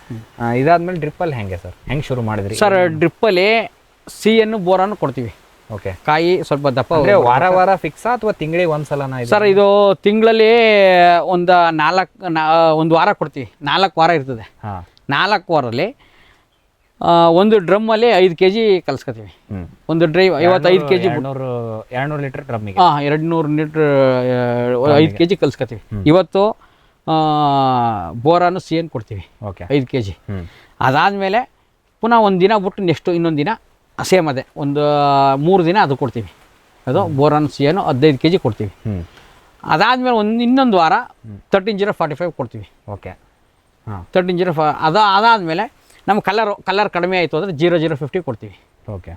ಇದಾದ್ಮೇಲೆ ಡ್ರಿಪ್ಪಲ್ಲಿ ಹೆಂಗೆ ಸರ್, ಹೆಂಗೆ ಶುರು ಮಾಡಿದ್ರಿ ಸರ್? ಡ್ರಿಪ್ಪಲ್ಲಿ ಸಿಯನ್ನು ಬೋರನ್ನು ಕೊಡ್ತೀವಿ. ಓಕೆ. ಕಾಯಿ ಸ್ವಲ್ಪ ದಪ್ಪ. ವಾರ ವಾರ ಫಿಕ್ಸಾ ಅಥವಾ ತಿಂಗಳಿಗೆ ಒಂದ್ಸಲನ? ಸರ್, ಇದು ತಿಂಗಳಲ್ಲಿ ಒಂದು ವಾರ ಕೊಡ್ತೀವಿ. 4 ವಾರ ಇರ್ತದೆ. 4 ವಾರಲ್ಲಿ ಒಂದು ಡ್ರಮ್ಮಲ್ಲಿ 5 kg ಕಲ್ಸ್ಕೊತೀವಿ. ಒಂದು ಡ್ರೈವ್ 55 kg, 200 ಲೀಟರ್ ಡ್ರಮ್ಮಿಗೆ 200 ಲೀಟ್ರ್ 5 kg ಕಲ್ಸ್ಕೊತೀವಿ. ಇವತ್ತು ಬೋರಾನು ಸಿಯನ್ನು ಕೊಡ್ತೀವಿ. ಓಕೆ. 5 kg. ಅದಾದಮೇಲೆ ಪುನಃ ಒಂದು ದಿನ ಬಿಟ್ಟು ನೆಕ್ಸ್ಟು ಇನ್ನೊಂದು ದಿನ ಸೇಮ್ ಅದೇ ಒಂದು 3 ದಿನ ಅದು ಕೊಡ್ತೀವಿ. ಅದು ಬೋರಾನ್ ಸಿಯನ್ನು 15 kg ಕೊಡ್ತೀವಿ. ಅದಾದಮೇಲೆ ಇನ್ನೊಂದು ವಾರ 13-0-45 ಕೊಡ್ತೀವಿ. ಓಕೆ. 13-0 ಅದಾದಮೇಲೆ ನಮ್ಮ ಕಲರ್ ಕಡಿಮೆ ಆಯಿತು ಅಂದರೆ 0-0-50 ಕೊಡ್ತೀವಿ. ಓಕೆ.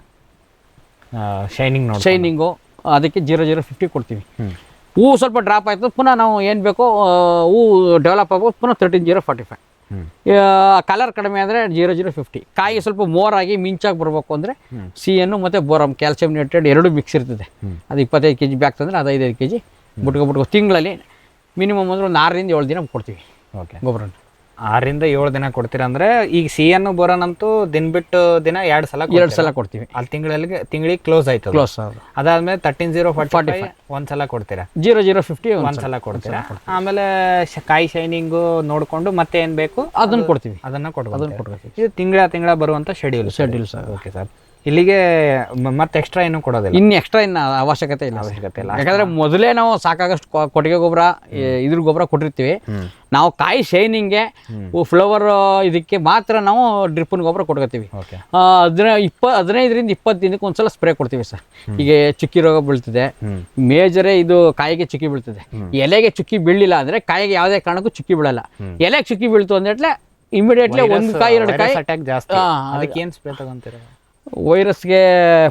ಶೈನಿಂಗು ಅದಕ್ಕೆ 0-0-50 ಕೊಡ್ತೀವಿ. ಹೂವು ಸ್ವಲ್ಪ ಡ್ರಾಪ್ ಆಯಿತು, ಪುನಃ ನಾವು ಏನು ಬೇಕೋ ಹೂವು ಡೆವಲಪ್ ಆಗ್ಬೋದು, ಪುನಃ 13-0-45. ಕಲರ್ ಕಡಿಮೆ ಅಂದರೆ 0-0-50. ಕಾಯಿ ಸ್ವಲ್ಪ ಮೋರಾಗಿ ಮಿಂಚಾಗಿ ಬರಬೇಕು ಅಂದರೆ ಸಿಯನ್ನು ಮತ್ತು ಬೋರಮ್, ಕ್ಯಾಲ್ಸಿಯಂ ನೈಟ್ರೇಟ್ ಎರಡೂ ಮಿಕ್ಸ್ ಇರ್ತದೆ. ಅದು 25 kg ಬ್ಯಾಕ್ ತಂದರೆ ಅದು 5 kg ಬಿಟ್ಕೊಬಿಟ್ಕೊ. ತಿಂಗಳಲ್ಲಿ ಮಿನಿಮಮ್ ಅಂದರೆ ಒಂದು 6-7 ದಿನ ಕೊಡ್ತೀವಿ. ಓಕೆ. ಗೊಬ್ಬರ 6-7 ದಿನ ಕೊಡ್ತೀರಾ ಅಂದರೆ ಈಗ ಸಿಯನ್ನು ಬೋರನ್ ಅಂತೂ ದಿನ ಬಿಟ್ಟು ದಿನ 2 ಸಲ ಕೊಡ್ತೀವಿ. ಅಲ್ಲಿ ತಿಂಗಳಿಗೆ ಕ್ಲೋಸ್ ಆಯ್ತು. ಕ್ಲೋಸ್ ಅದಾದ್ಮೇಲೆ 13-0-45 ಒಂದ್ಸಲ ಕೊಡ್ತೀರಾ. 0-0-50 ಒಂದ್ಸಲ ಕೊಡ್ತೀರಾ. ಆಮೇಲೆ ಕಾಯಿ ಶೈನಿಂಗು ನೋಡ್ಕೊಂಡು ಮತ್ತೆ ಏನ್ ಬೇಕು ಅದನ್ನ ಕೊಡ್ತೀವಿ. ಅದನ್ನ ಕೊಡ್ಬೇಕು. ಇದು ತಿಂಗಳ ಬರುವಂತ ಶೆಡ್ಯೂಲ್ ಸರ್. Okay sir. ಇಲ್ಲಿಗೆ ಮತ್ತೆ ಎಕ್ಸ್ಟ್ರಾ ಏನು ಕೊಡೋದಿಲ್ಲ? ಇನ್ನು ಎಕ್ಸ್ಟ್ರಾ ಇನ್ನು ಅವಶ್ಯಕತೆ ಇಲ್ಲ. ಯಾಕಂದ್ರೆ ಮೊದಲೇ ನಾವು ಸಾಕಾಗಷ್ಟು ಕೊಟ್ಟಿಗೆ ಗೊಬ್ಬರ, ಇದ್ರ ಗೊಬ್ಬರ ಕೊಟ್ಟಿರ್ತೀವಿ. ನಾವು ಕಾಯಿ ಶೈನಿಂಗ್ಗೆ, ಫ್ಲವರ್ ಇದಕ್ಕೆ ಮಾತ್ರ ನಾವು ಡ್ರಿಪ್ಪಿನ ಗೊಬ್ಬರ ಕೊಟ್ಕೋತೀವಿ. 15-20 ದಿನಕ್ಕೆ ಒಂದ್ಸಲ ಸ್ಪ್ರೇ ಕೊಡ್ತೀವಿ ಸರ್. ಈಗ ಚುಕ್ಕಿ ರೋಗ ಬೀಳ್ತಿದೆ, ಮೇಜರೇ ಇದು ಕಾಯಿಗೆ ಚುಕ್ಕಿ ಬೀಳ್ತಿದೆ. ಎಲೆಗೆ ಚುಕ್ಕಿ ಬೀಳಿಲ್ಲ ಅಂದ್ರೆ ಕಾಯಿಗೆ ಯಾವುದೇ ಕಾರಣಕ್ಕೂ ಚುಕ್ಕಿ ಬೀಳಲ್ಲ. ಎಲೆಗೆ ಚುಕ್ಕಿ ಬೀಳ್ತು ಅಂದ್ರೆ ಇಮಿಡಿಯೇಟ್ಲಿ 1 ಕಾಯಿ 2 ಕಾಯಿ ಅಟ್ಯಾಕ್ ಜಾಸ್ತಿ. ಅದಕ್ಕೆ ಏನು ಸ್ಪ್ರೇ ತಗೊಂತೀರ? ವೈರಸ್ಗೆ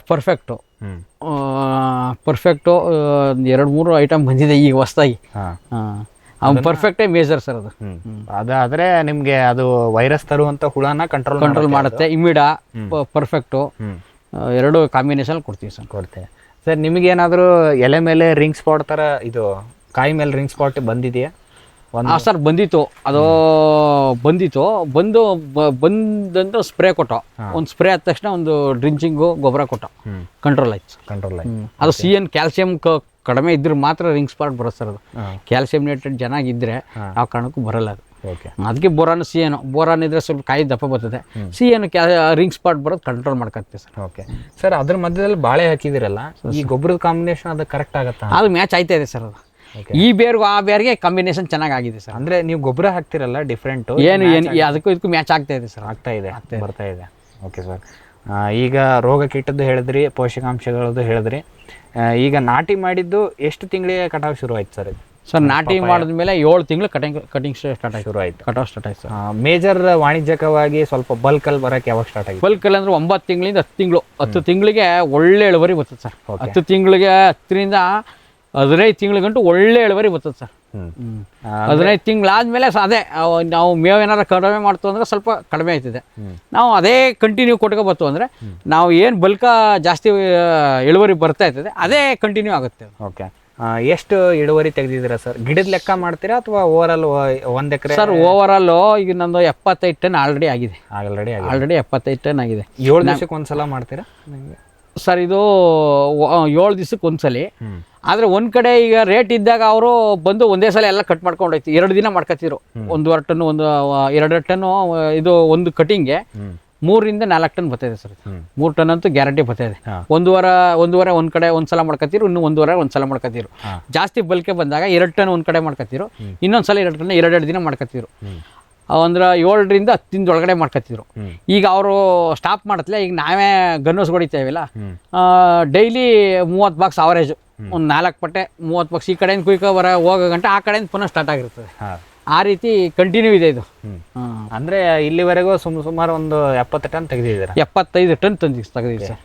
ಪರ್ಫೆಕ್ಟು 2-3 ಐಟಮ್ ಬಂದಿದೆ ಈಗ ಹೊಸದಾಗಿ. ಪರ್ಫೆಕ್ಟೇ ಮೇಜರ್ ಸರ್. ಅದಾದ್ರೆ ನಿಮ್ಗೆ ಅದು ವೈರಸ್ ತರುವಂತ ಹುಳನ ಕಂಟ್ರೋಲ್ ಮಾಡುತ್ತೆ. ಇಮಿಡಾ, ಪರ್ಫೆಕ್ಟು ಎರಡು ಕಾಂಬಿನೇಷನ್ ಕೊಡ್ತೀವಿ ಸರ್. ನಿಮಗೇನಾದರೂ ಎಲೆ ಮೇಲೆ ರಿಂಗ್ ಸ್ಪಾಟ್ ಥರ, ಇದು ಕಾಯಿ ಮೇಲೆ ರಿಂಗ್ ಸ್ಪಾಟ್ ಬಂದಿದೆಯಾ? ಸರ್ ಬಂದಿತ್ತು. ಅದು ಬಂದಂತ ಸ್ಪ್ರೇ ಕೊಟ್ಟು, ಒಂದು ಸ್ಪ್ರೇ ಆದ ತಕ್ಷಣ ಒಂದು ಡ್ರಿಂಚಿಂಗು ಗೊಬ್ಬರ ಕೊಟ್ಟು ಕಂಟ್ರೋಲ್ ಆಯ್ತು. ಅದು CN ಕ್ಯಾಲ್ಸಿಯಂ ಕಡಿಮೆ ಇದ್ರೆ ಮಾತ್ರ ರಿಂಗ್ ಸ್ಪಾಟ್ ಬರುತ್ತೆ ಸರ್. ಅದು ಕ್ಯಾಲ್ಸಿಯಂ ನೈಟ್ರೇಟ್ ಚೆನ್ನಾಗಿದ್ರೆ ಯಾವ ಕಾರಣಕ್ಕೂ ಬರಲ್ಲ ಅದು. ಅದಕ್ಕೆ ಬೋರಾನ್ ಬೋರಾನ್ ಇದ್ರೆ ಸ್ವಲ್ಪ ಕಾಯಿ ದಪ್ಪ ಬರ್ತದೆ. ರಿಂಗ್ ಸ್ಪಾಟ್ ಬರೋದು ಕಂಟ್ರೋಲ್ ಮಾಡ್ಕೊತೀವಿ ಸರ್. Okay sir. ಅದ್ರ ಮಧ್ಯದಲ್ಲಿ ಬಾಳೆ ಹಾಕಿದಿರಲ್ಲ, ಈ ಗೊಬ್ಬರದ ಕಾಂಬಿನೇಷನ್ ಅದು ಕರೆಕ್ಟ್ ಆಗುತ್ತಾ? ಅದು ಮ್ಯಾಚ್ ಆಯ್ತಾ ಇದೆ ಸರ್. ಅದು ಈ ಬೇರ್ಗೂ ಆ ಬೇರ್ಗೆ ಕಾಂಬಿನೇಷನ್ ಚೆನ್ನಾಗಿದೆ ಸರ್. ಅಂದ್ರೆ ನೀವು ಗೊಬ್ಬರ ಹಾಕ್ತಿರಲ್ಲ ಡಿಫ್ರೆಂಟ್, ಅದಕ್ಕೂ ಇದಕ್ಕೂ ಮ್ಯಾಚ್ ಆಗ್ತಾ ಇದೆ ಸರ್. ಬರ್ತಾ ಇದೆ. Okay sir. ಈಗ ರೋಗ ಕೀಟದ್ದು ಹೇಳಿದ್ರಿ, ಪೋಷಕಾಂಶಗಳದ್ದು ಹೇಳಿದ್ರಿ. ಈಗ ನಾಟಿ ಮಾಡಿದ್ದು ಎಷ್ಟು ತಿಂಗಳಿಗೆ ಕಟಾವು ಶುರು ಆಯ್ತು ಸರ್? ಸರ್ ನಾಟಿ ಮಾಡಿದ್ಮೇಲೆ 7 ತಿಂಗಳು ಕಟಿಂಗ್ ಸ್ಟಾರ್ಟ್ ಆಯ್ತು. ಕಟಾವು ಸ್ಟಾರ್ಟ್ ಆಯ್ತು ಸರ್. ಮೇಜರ್ ವಾಣಿಜ್ಯಿಕವಾಗಿ ಸ್ವಲ್ಪ ಬಲ್ಕಲ್ಲಿ ಬರೋಕ್ಕೆ ಯಾವಾಗ ಸ್ಟಾರ್ಟ್ ಆಗಿದೆ? ಬಲ್ಕಲ್ಲಿ ಅಂದ್ರೆ 9 ತಿಂಗಳಿಂದ 10 ತಿಂಗಳು. 10 ತಿಂಗಳಿಗೆ ಒಳ್ಳೆ ಇಳುವರಿ ಬರ್ತದೆ ಸರ್. 10 ತಿಂಗಳಿಗೆ 10ರಿಂದ 15 ತಿಂಗಳಿಗಂಟು ಒಳ್ಳೆ ಇಳುವರಿ ಬರ್ತದೆ ಸರ್. 15 ತಿಂಗಳಾದ್ಮೇಲೆ ಅದೇ ನಾವು ಮೇವು ಏನಾರು ಕಡಿಮೆ ಮಾಡ್ತು ಅಂದ್ರೆ ಸ್ವಲ್ಪ ಕಡಿಮೆ ಆಯ್ತದೆ. ನಾವು ಅದೇ ಕಂಟಿನ್ಯೂ ಕೊಟ್ಕೋಬತ್ತು ಅಂದರೆ ನಾವು ಏನು ಬಲ್ಕ ಜಾಸ್ತಿ ಇಳುವರಿ ಬರ್ತಾ ಇರ್ತದೆ ಅದೇ ಕಂಟಿನ್ಯೂ ಆಗುತ್ತೆ. ಓಕೆ. ಎಷ್ಟು ಇಳುವರಿ ತೆಗೆದಿದ್ದೀರಾ ಸರ್? ಗಿಡದ ಲೆಕ್ಕ ಮಾಡ್ತೀರಾ ಅಥವಾ ಓವರಾಲ್ 1 ಎಕರೆ? ಸರ್ ಓವರಾಲ್ ಈಗ ನಂದು 75 ಟನ್ ಆಲ್ರೆಡಿ ಆಗಿದೆ. 75 ಟನ್ ಆಗಿದೆ. 7 ದಿವಸಕ್ಕೆ ಒಂದ್ಸಲ ಮಾಡ್ತೀರಾ ಸರ್? ಇದು 7 ದಿವಸಕ್ಕೆ ಒಂದ್ಸಲಿ. ಆದರೆ ಒಂದು ಕಡೆ ಈಗ ರೇಟ್ ಇದ್ದಾಗ ಅವರು ಬಂದು ಒಂದೇ ಸಲ ಎಲ್ಲ ಕಟ್ ಮಾಡ್ಕೊಂಡು ಹೋಯ್ತು. 2 ದಿನ ಮಾಡ್ಕೊತಿದ್ರು. 1.5 ಟನ್ನು 2 ಟನ್ನು ಇದು ಒಂದು ಕಟಿಂಗ್ಗೆ 3ರಿಂದ 4 ಟನ್ ಬರ್ತಾಯಿದೆ ಸರ್. 3 ಟನ್ ಅಂತೂ ಗ್ಯಾರಂಟಿ ಬರ್ತಾಯಿದೆ. ಒಂದೂವರೆ ಒಂದು ಕಡೆ ಒಂದ್ಸಲ ಮಾಡ್ಕೊತೀರು, ಇನ್ನು ಒಂದೂವರೆ ಒಂದ್ಸಲ ಮಾಡ್ಕೊತೀರು. ಜಾಸ್ತಿ ಬಲ್ಕೆ ಬಂದಾಗ 2 ಟನ್ ಒಂದು ಕಡೆ ಮಾಡ್ಕೊತೀರು, ಇನ್ನೊಂದ್ಸಲ 2 ಟನ್ 2 ದಿನ ಮಾಡ್ಕೊತೀರು. ಅಂದ್ರೆ 7ರಿಂದ 10 ದಿನದ ಒಳಗಡೆ ಮಾಡ್ಕೊತಿದ್ರು. ಈಗ ಅವರು ಸ್ಟಾಪ್ ಮಾಡತ್ಲೆ, ಈಗ ನಾವೇ ಗನ್ನೋಸ್ ಹೊಡಿತೇವಿಲ್ಲ, ಡೈಲಿ 30 ಬಾಕ್ಸ್ ಅವರೇಜು, ಒಂದು 4 ಪಟ್ಟೆ 30 ಬಾಕ್ಸ್ ಈ ಕಡೆಯಿಂದ ಕುಯ್ಕೊ ಹೋಗೋ ಗಂಟೆ ಆ ಕಡೆಯಿಂದ ಪುನಃ ಸ್ಟಾರ್ಟ್ ಆಗಿರ್ತದೆ. ಆ ರೀತಿ ಕಂಟಿನ್ಯೂ ಇದೆ ಇದು. ಅಂದರೆ ಇಲ್ಲಿವರೆಗೂ ಸುಮಾರು ಒಂದು 70 ಟನ್ ತೆಗೆದಿದ್ದೀರಾ? 75 ಟನ್ ತೆಗೆದಿದ್ದೀವಿ ಸರ್.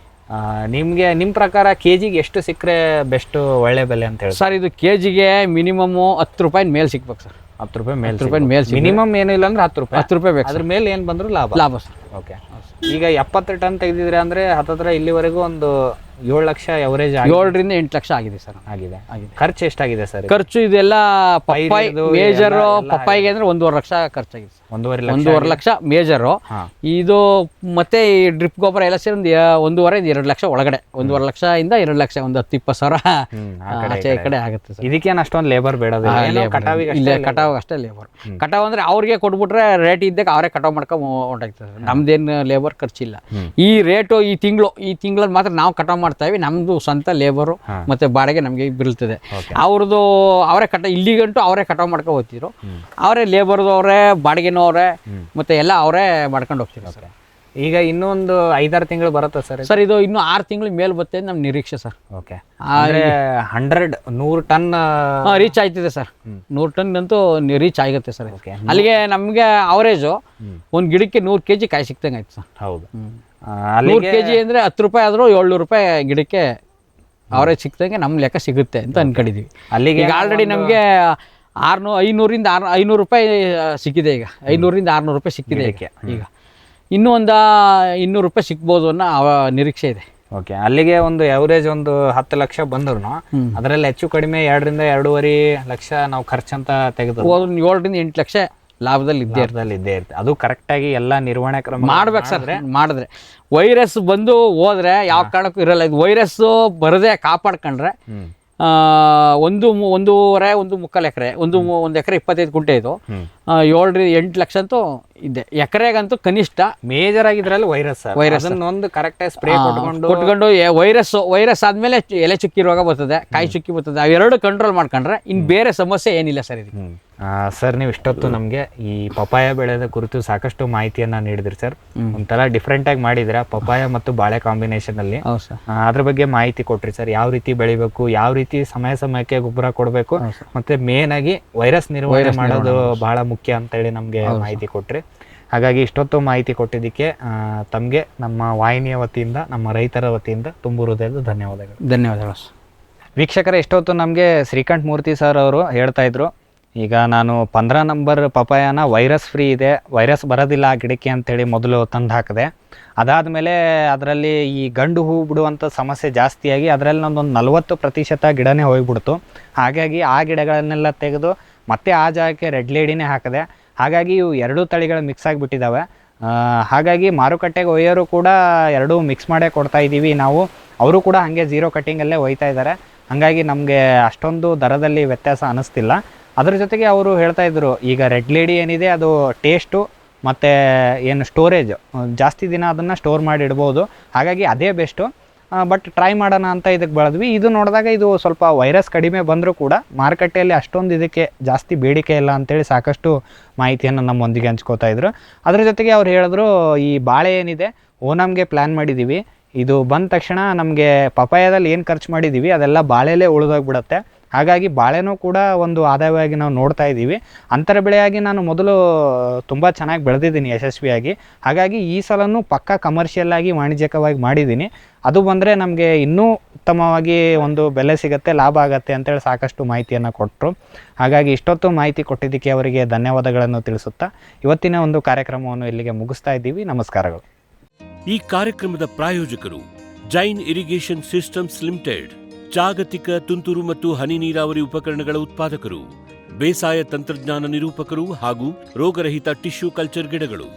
ನಿಮಗೆ ನಿಮ್ಮ ಪ್ರಕಾರ ಕೆಜಿಗೆ ಎಷ್ಟು ಸಿಕ್ಕರೆ ಬೆಸ್ಟ್, ಒಳ್ಳೆ ಬೆಲೆ ಅಂತ ಹೇಳಿ ಸರ್? ಇದು ಕೆಜಿಗೆ ಮಿನಿಮಮ್ಮು 10 ರೂಪಾಯಿ ಮೇಲೆ ಸಿಗ್ಬೇಕು ಸರ್. 10 ರೂಪಾಯಿ ಮೇಲೆ, 10 ರೂಪಾಯಿ ಮೇಲೆ ಮಿನಿಮಮ್ ಏನಿಲ್ಲ ಅಂದ್ರೆ 10 ರೂಪಾಯಿ. 10 ರೂಪಾಯಿ ಬೇಕು. ಅದ್ರ ಮೇಲೆ ಏನು ಬಂದರೂ ಲಾಭ ಸರ್. ಓಕೆ. ಈಗ 70 ಟನ್ ತೆಗೆದಿದ್ರೆ ಅಂದರೆ ಹತ್ತಿರ ಇಲ್ಲಿವರೆಗೂ ಒಂದು 7 ಲಕ್ಷ ಎವರೇಜ್ 7ರಿಂದ 8 ಲಕ್ಷ ಆಗಿದೆ ಸರ್. ಆಗಿದೆ. ಖರ್ಚು ಎಷ್ಟಾಗಿದೆ ಸರ್? ಖರ್ಚು ಇದೆಲ್ಲ ಪಪ್ಪಾಯಿ ಮೇಜರ್ ಪಪ್ಪಾಯಿಗೆ ಅಂದ್ರೆ 1.5 ಲಕ್ಷ ಖರ್ಚಾಗಿದೆ. 1.5 ಲಕ್ಷ ಮೇಜರು. ಇದು ಮತ್ತೆ ಈ ಡ್ರಿಪ್ ಗೊಬ್ಬರ ಎಲ್ಲ ಸೇರಿ ಒಂದು 1.5-2 ಲಕ್ಷ ಒಳಗಡೆ, 1.5 ಲಕ್ಷದಿಂದ 2 ಲಕ್ಷ, ಒಂದು 10-20 ಸಾವಿರ ಆಚೆ ಈ ಕಡೆ ಆಗುತ್ತೆ ಸರ್. ಇದಕ್ಕೇನು ಅಷ್ಟೊಂದು ಲೇಬರ್ ಬೇಡ, ಕಟಾವ್ ಅಷ್ಟೇ ಲೇಬರ್. ಕಟಾವ್ ಅಂದ್ರೆ ಅವ್ರಿಗೆ ಕೊಟ್ಬಿಟ್ರೆ ರೇಟ್ ಇದ್ದಾಗ ಅವರೇ ಕಟಾವ್ ಮಾಡ್ಕೊಂಡು ಹೊಂಟಾಗ್ತದೆ. ನಮ್ದೇನು ಲೇಬರ್ ಖರ್ಚಿಲ್ಲ. ಈ ರೇಟು ಈ ತಿಂಗಳಲ್ಲಿ ಮಾತ್ರ ನಾವು ಕಟಾವ್ ಮಾಡ್ತಾಯಿವಿ. ನಮ್ದು ಸ್ವಂತ ಲೇಬರು ಮತ್ತೆ ಬಾಡಿಗೆ ನಮಗೆ ಬೀಳ್ತದೆ. ಅವ್ರದ್ದು ಅವರೇ ಇಲ್ಲಿಗಂಟು ಅವರೇ ಕಟಾವ್ ಮಾಡ್ಕೊಂಡು ಹೋಗ್ತಿದ್ರು. ಅವರೇ ಲೇಬರ್ದು ಅವರೇ, ಬಾಡಿಗೆನೂ ಅವರೇ, ಮತ್ತೆ ಎಲ್ಲ ಅವರೇ ಮಾಡ್ಕೊಂಡು ಹೋಗ್ತಿದ್ರು ಸರ್. ಈಗ ಇನ್ನೊಂದು 5-6 ತಿಂಗಳು ಬರುತ್ತೆ ಸರ್? ಸರ್ ಇದು ಇನ್ನೂ 6 ತಿಂಗಳು ಮೇಲೆ ಬರ್ತದೆ ನಮ್ಮ ನಿರೀಕ್ಷೆ ಸರ್. ಓಕೆ. 100 ಟನ್ ರೀಚ್ ಆಯ್ತಿದೆ ಸರ್. 100 ಟನ್ ಅಂತೂ ರೀಚ್ ಆಗುತ್ತೆ ಸರ್. ಅಲ್ಲಿಗೆ ನಮಗೆ ಅವರೇಜು ಒಂದು ಗಿಡಕ್ಕೆ 100 kg ಕಾಯಿ ಸಿಕ್ತಂಗೆ ಆಯ್ತು ಸರ್. ಹೌದು. 100 kg ಅಂದರೆ 10 ರೂಪಾಯಿ ಆದರೂ 700 ರೂಪಾಯಿ ಗಿಡಕ್ಕೆ ಅವರೇಜ್ ಸಿಕ್ತಂಗೆ ನಮ್ಮ ಲೆಕ್ಕ ಸಿಗುತ್ತೆ ಅಂತ ಅನ್ಕೊಂಡಿದ್ದೀವಿ. ಅಲ್ಲಿಗೆ ಈಗ ಆಲ್ರೆಡಿ ನಮಗೆ 500 ರೂಪಾಯಿ ಸಿಕ್ಕಿದೆ. ಈಗ 500ರಿಂದ 600 ರೂಪಾಯಿ ಸಿಕ್ಕಿದೆ. ಈಗ ಇನ್ನೂ ಒಂದು 200 ರೂಪಾಯಿ ಸಿಗ್ಬೋದು ಅನ್ನೋ ನಿರೀಕ್ಷೆ ಇದೆ. ಓಕೆ. ಅಲ್ಲಿಗೆ ಒಂದು ಎವರೇಜ್ ಒಂದು 10 ಲಕ್ಷ ಬಂದ್ರು ಅದರಲ್ಲಿ ಹೆಚ್ಚು ಕಡಿಮೆ 2ರಿಂದ 2.5 ಲಕ್ಷ ನಾವು ಖರ್ಚಂತ ತೆಗೆದು 7ರಿಂದ 8 ಲಕ್ಷ ಲಾಭದಲ್ಲಿ ಇದ್ದೇ ಇರುತ್ತೆ. ಅದು ಕರೆಕ್ಟಾಗಿ ಎಲ್ಲ ನಿರ್ವಹಣೆ ಕ್ರಮ ಮಾಡ್ಬೇಕು ಸರ್. ಮಾಡಿದ್ರೆ ವೈರಸ್ ಬಂದು ಹೋದ್ರೆ ಯಾವ ಕಾರಣಕ್ಕೂ ಇರಲ್ಲ. ಇದು ವೈರಸ್ ಬರದೆ ಕಾಪಾಡ್ಕೊಂಡ್ರೆ ಒಂದೂವರೆ ಎಕರೆ, ಒಂದು ಎಕರೆ 25 ಗುಂಟೆ ಇದು 7ರಿಂದ 8 ಲಕ್ಷ ಅಂತೂ ಇದೆ. ಎಕರೆಗಂತೂ ಕನಿಷ್ಠ. ಮೇಜರ್ ಆಗಿದ್ರಲ್ಲಿ ವೈರಸ್ ಒಂದು ಕರೆಕ್ಟಾಗಿ ಸ್ಪ್ರೇ ಕೊಟ್ಕೊಂಡು ವೈರಸ್ ಆದ್ಮೇಲೆ ಎಲೆ ಚುಕ್ಕಿ ರೋಗ ಬರ್ತದೆ, ಕಾಯಿ ಚುಕ್ಕಿ ಬರ್ತದೆ. ಅವೆರಡು ಕಂಟ್ರೋಲ್ ಮಾಡ್ಕೊಂಡ್ರೆ ಇನ್ನು ಬೇರೆ ಸಮಸ್ಯೆ ಏನಿಲ್ಲ ಸರ್ ಇದು. ಸರ್, ನೀವು ಇಷ್ಟೊತ್ತು ನಮಗೆ ಈ ಪಪಾಯ ಬೆಳೆದ ಕುರಿತು ಸಾಕಷ್ಟು ಮಾಹಿತಿಯನ್ನ ನೀಡಿದ್ರಿ ಸರ್. ಒಂಥರ ಡಿಫ್ರೆಂಟ್ ಆಗಿ ಮಾಡಿದ್ರೆ ಪಪಾಯ ಮತ್ತು ಬಾಳೆ ಕಾಂಬಿನೇಷನ್ ಅಲ್ಲಿ ಅದ್ರ ಬಗ್ಗೆ ಮಾಹಿತಿ ಕೊಟ್ರಿ ಸರ್. ಯಾವ ರೀತಿ ಬೆಳಿಬೇಕು, ಯಾವ ರೀತಿ ಸಮಯಕ್ಕೆ ಗೊಬ್ಬರ ಕೊಡಬೇಕು, ಮತ್ತೆ ಮೇನ್ ಆಗಿ ವೈರಸ್ ನಿರ್ವಹಣೆ ಮಾಡೋದು ಬಹಳ ಮುಖ್ಯ ಅಂತ ಹೇಳಿ ನಮ್ಗೆ ಮಾಹಿತಿ ಕೊಟ್ರಿ. ಹಾಗಾಗಿ ಇಷ್ಟೊತ್ತು ಮಾಹಿತಿ ಕೊಟ್ಟಿದ್ದಕ್ಕೆ ತಮಗೆ ನಮ್ಮ ವಾಹಿನಿಯ ವತಿಯಿಂದ, ನಮ್ಮ ರೈತರ ವತಿಯಿಂದ ತುಂಬ ಹೃದಯದ ಧನ್ಯವಾದಗಳು. ವೀಕ್ಷಕರೇ, ಇಷ್ಟೊತ್ತು ನಮಗೆ ಶ್ರೀಕಂಠ ಮೂರ್ತಿ ಸರ್ ಅವರು ಹೇಳ್ತಾ ಇದ್ರು, ಈಗ ನಾನು 15 ನಂಬರ್ ಪಪಾಯನ ವೈರಸ್ ಫ್ರೀ ಇದೆ, ವೈರಸ್ ಬರೋದಿಲ್ಲ ಆ ಗಿಡಕ್ಕೆ ಅಂತೇಳಿ ಮೊದಲು ತಂದು ಹಾಕಿದೆ. ಅದಾದಮೇಲೆ ಅದರಲ್ಲಿ ಈ ಗಂಡು ಹೂ ಬಿಡುವಂಥ ಸಮಸ್ಯೆ ಜಾಸ್ತಿಯಾಗಿ ಅದರಲ್ಲಿ ನಮ್ಮದೊಂದು 40% ಗಿಡನೇ ಹೋಗಿಬಿಡ್ತು. ಹಾಗಾಗಿ ಆ ಗಿಡಗಳನ್ನೆಲ್ಲ ತೆಗೆದು ಮತ್ತೆ ಆ ಜಾಗಕ್ಕೆ ರೆಡ್ ಲೇಡಿನೇ ಹಾಕಿದೆ. ಹಾಗಾಗಿ ಇವು 2 ತಳಿಗಳು ಮಿಕ್ಸ್ ಆಗಿಬಿಟ್ಟಿದ್ದಾವೆ. ಹಾಗಾಗಿ ಮಾರುಕಟ್ಟೆಗೆ ಒಯ್ಯೋರು ಕೂಡ 2 ಮಿಕ್ಸ್ ಮಾಡೇ ಕೊಡ್ತಾ ಇದ್ದೀವಿ ನಾವು. ಅವರು ಕೂಡ ಹಾಗೆ 0 ಕಟ್ಟಿಂಗಲ್ಲೇ ಒಯ್ತಾ ಇದ್ದಾರೆ. ಹಾಗಾಗಿ ನಮಗೆ ಅಷ್ಟೊಂದು ದರದಲ್ಲಿ ವ್ಯತ್ಯಾಸ ಅನ್ನಿಸ್ತಿಲ್ಲ. ಅದ್ರ ಜೊತೆಗೆ ಅವರು ಹೇಳ್ತಾ ಇದ್ರು, ಈಗ ರೆಡ್ ಲೇಡಿ ಏನಿದೆ ಅದು ಟೇಸ್ಟು ಮತ್ತು ಏನು ಸ್ಟೋರೇಜ್ ಜಾಸ್ತಿ ದಿನ ಅದನ್ನು ಸ್ಟೋರ್ ಮಾಡಿ ಇಡ್ಬೋದು. ಹಾಗಾಗಿ ಅದೇ ಬೆಸ್ಟು. ಬಟ್ ಟ್ರೈ ಮಾಡೋಣ ಅಂತ ಇದಕ್ಕೆ ಬೆಳೆದ್ವಿ. ಇದು ನೋಡಿದಾಗ ಇದು ಸ್ವಲ್ಪ ವೈರಸ್ ಕಡಿಮೆ ಬಂದರೂ ಕೂಡ ಮಾರುಕಟ್ಟೆಯಲ್ಲಿ ಅಷ್ಟೊಂದು ಇದಕ್ಕೆ ಜಾಸ್ತಿ ಬೇಡಿಕೆ ಇಲ್ಲ ಅಂತೇಳಿ ಸಾಕಷ್ಟು ಮಾಹಿತಿಯನ್ನು ನಮ್ಮೊಂದಿಗೆ ಹಂಚ್ಕೋತಾ ಇದ್ರು. ಅದ್ರ ಜೊತೆಗೆ ಅವ್ರು ಹೇಳಿದ್ರು, ಈ ಬಾಳೆ ಏನಿದೆ ಓನಮ್ಗೆ ಪ್ಲ್ಯಾನ್ ಮಾಡಿದ್ದೀವಿ. ಇದು ಬಂದ ತಕ್ಷಣ ನಮಗೆ ಪಪಾಯದಲ್ಲಿ ಏನು ಖರ್ಚು ಮಾಡಿದ್ದೀವಿ ಅದೆಲ್ಲ ಬಾಳೆಲೇ ಉಳಿದೋಗ್ಬಿಡುತ್ತೆ. ಹಾಗಾಗಿ ಬಾಳೆನೂ ಕೂಡ ಒಂದು ಆದಾಯವಾಗಿ ನಾವು ನೋಡ್ತಾ ಇದ್ದೀವಿ. ಅಂತರ ಬೆಳೆಯಾಗಿ ನಾನು ಮೊದಲು ತುಂಬ ಚೆನ್ನಾಗಿ ಬೆಳೆದಿದ್ದೀನಿ ಯಶಸ್ವಿಯಾಗಿ. ಹಾಗಾಗಿ ಈ ಸಲನೂ ಪಕ್ಕಾ ಕಮರ್ಷಿಯಲ್ಲಾಗಿ ವಾಣಿಜ್ಯಿಕವಾಗಿ ಮಾಡಿದ್ದೀನಿ. ಅದು ಬಂದರೆ ನಮಗೆ ಇನ್ನೂ ಉತ್ತಮವಾಗಿ ಒಂದು ಬೆಲೆ ಸಿಗುತ್ತೆ, ಲಾಭ ಆಗುತ್ತೆ ಅಂತೇಳಿ ಸಾಕಷ್ಟು ಮಾಹಿತಿಯನ್ನು ಕೊಟ್ಟರು. ಹಾಗಾಗಿ ಇಷ್ಟೊತ್ತು ಮಾಹಿತಿ ಕೊಟ್ಟಿದ್ದಕ್ಕೆ ಅವರಿಗೆ ಧನ್ಯವಾದಗಳನ್ನು ತಿಳಿಸುತ್ತಾ ಇವತ್ತಿನ ಒಂದು ಕಾರ್ಯಕ್ರಮವನ್ನು ಇಲ್ಲಿಗೆ ಮುಗಿಸ್ತಾ ಇದ್ದೀವಿ. ನಮಸ್ಕಾರಗಳು. ಈ ಕಾರ್ಯಕ್ರಮದ ಪ್ರಾಯೋಜಕರು ಜೈನ್ ಇರಿಗೇಷನ್ ಸಿಸ್ಟಮ್ಸ್ ಲಿಮಿಟೆಡ್, ಜಾಗತಿಕ ತುಂತುರು ಮತ್ತು ಹನಿ ನೀರಾವರಿ ಉಪಕರಣಗಳ ಉತ್ಪಾದಕರು, ಬೇಸಾಯ ತಂತ್ರಜ್ಞಾನ ನಿರೂಪಕರು ಹಾಗೂ ರೋಗರಹಿತ ಟಿಶ್ಯೂ ಕಲ್ಚರ್ ಗಿಡಗಳು.